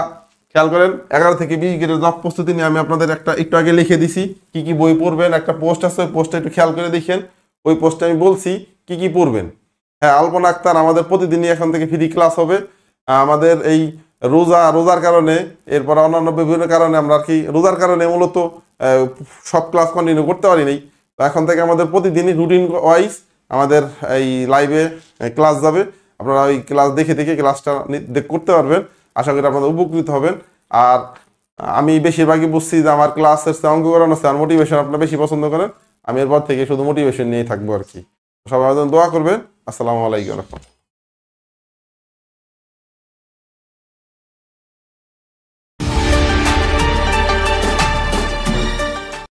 খেয়াল করেন 11 থেকে 20 গ্রেডের জব প্রস্তুতি নিয়ে আমি আপনাদের একটু আগে লিখে দিছি কি কি বই পড়বেন, একটা পোস্ট আছে, ওই পোস্টটা একটু খেয়াল করে দেখেন, ওই পোস্টে আমি বলছি কি কি পড়বেন। হ্যাঁ, আলপনা আক্তার আমাদের প্রতিদিনই এখন থেকে ফ্রি ক্লাস হবে। আমাদের এই রোজার কারণে, এরপর অন্যান্য বিভিন্ন কারণে আমরা আর কি রোজার কারণে মূলত সব ক্লাস কন্টিনিউ করতে পারি নাই। তো এখন থেকে আমাদের প্রতিদিনই রুটিন ওয়াইজ আমাদের এই লাইভে ক্লাস যাবে, আপনারা ওই ক্লাস দেখে দেখে ক্লাসটা করতে পারবেন। আশা করি আপনারা উপকৃত হবেন। আর আমি বেশিরভাগই বুঝছি যে আমার ক্লাসের অঙ্ক করানো আছে, আর মোটিভেশন আপনারা বেশি পছন্দ করেন, আমি এরপর থেকে শুধু মোটিভেশন নিয়েই থাকবো আর কি। সবাই দোয়া করবেন। আসসালামু আলাইকুম।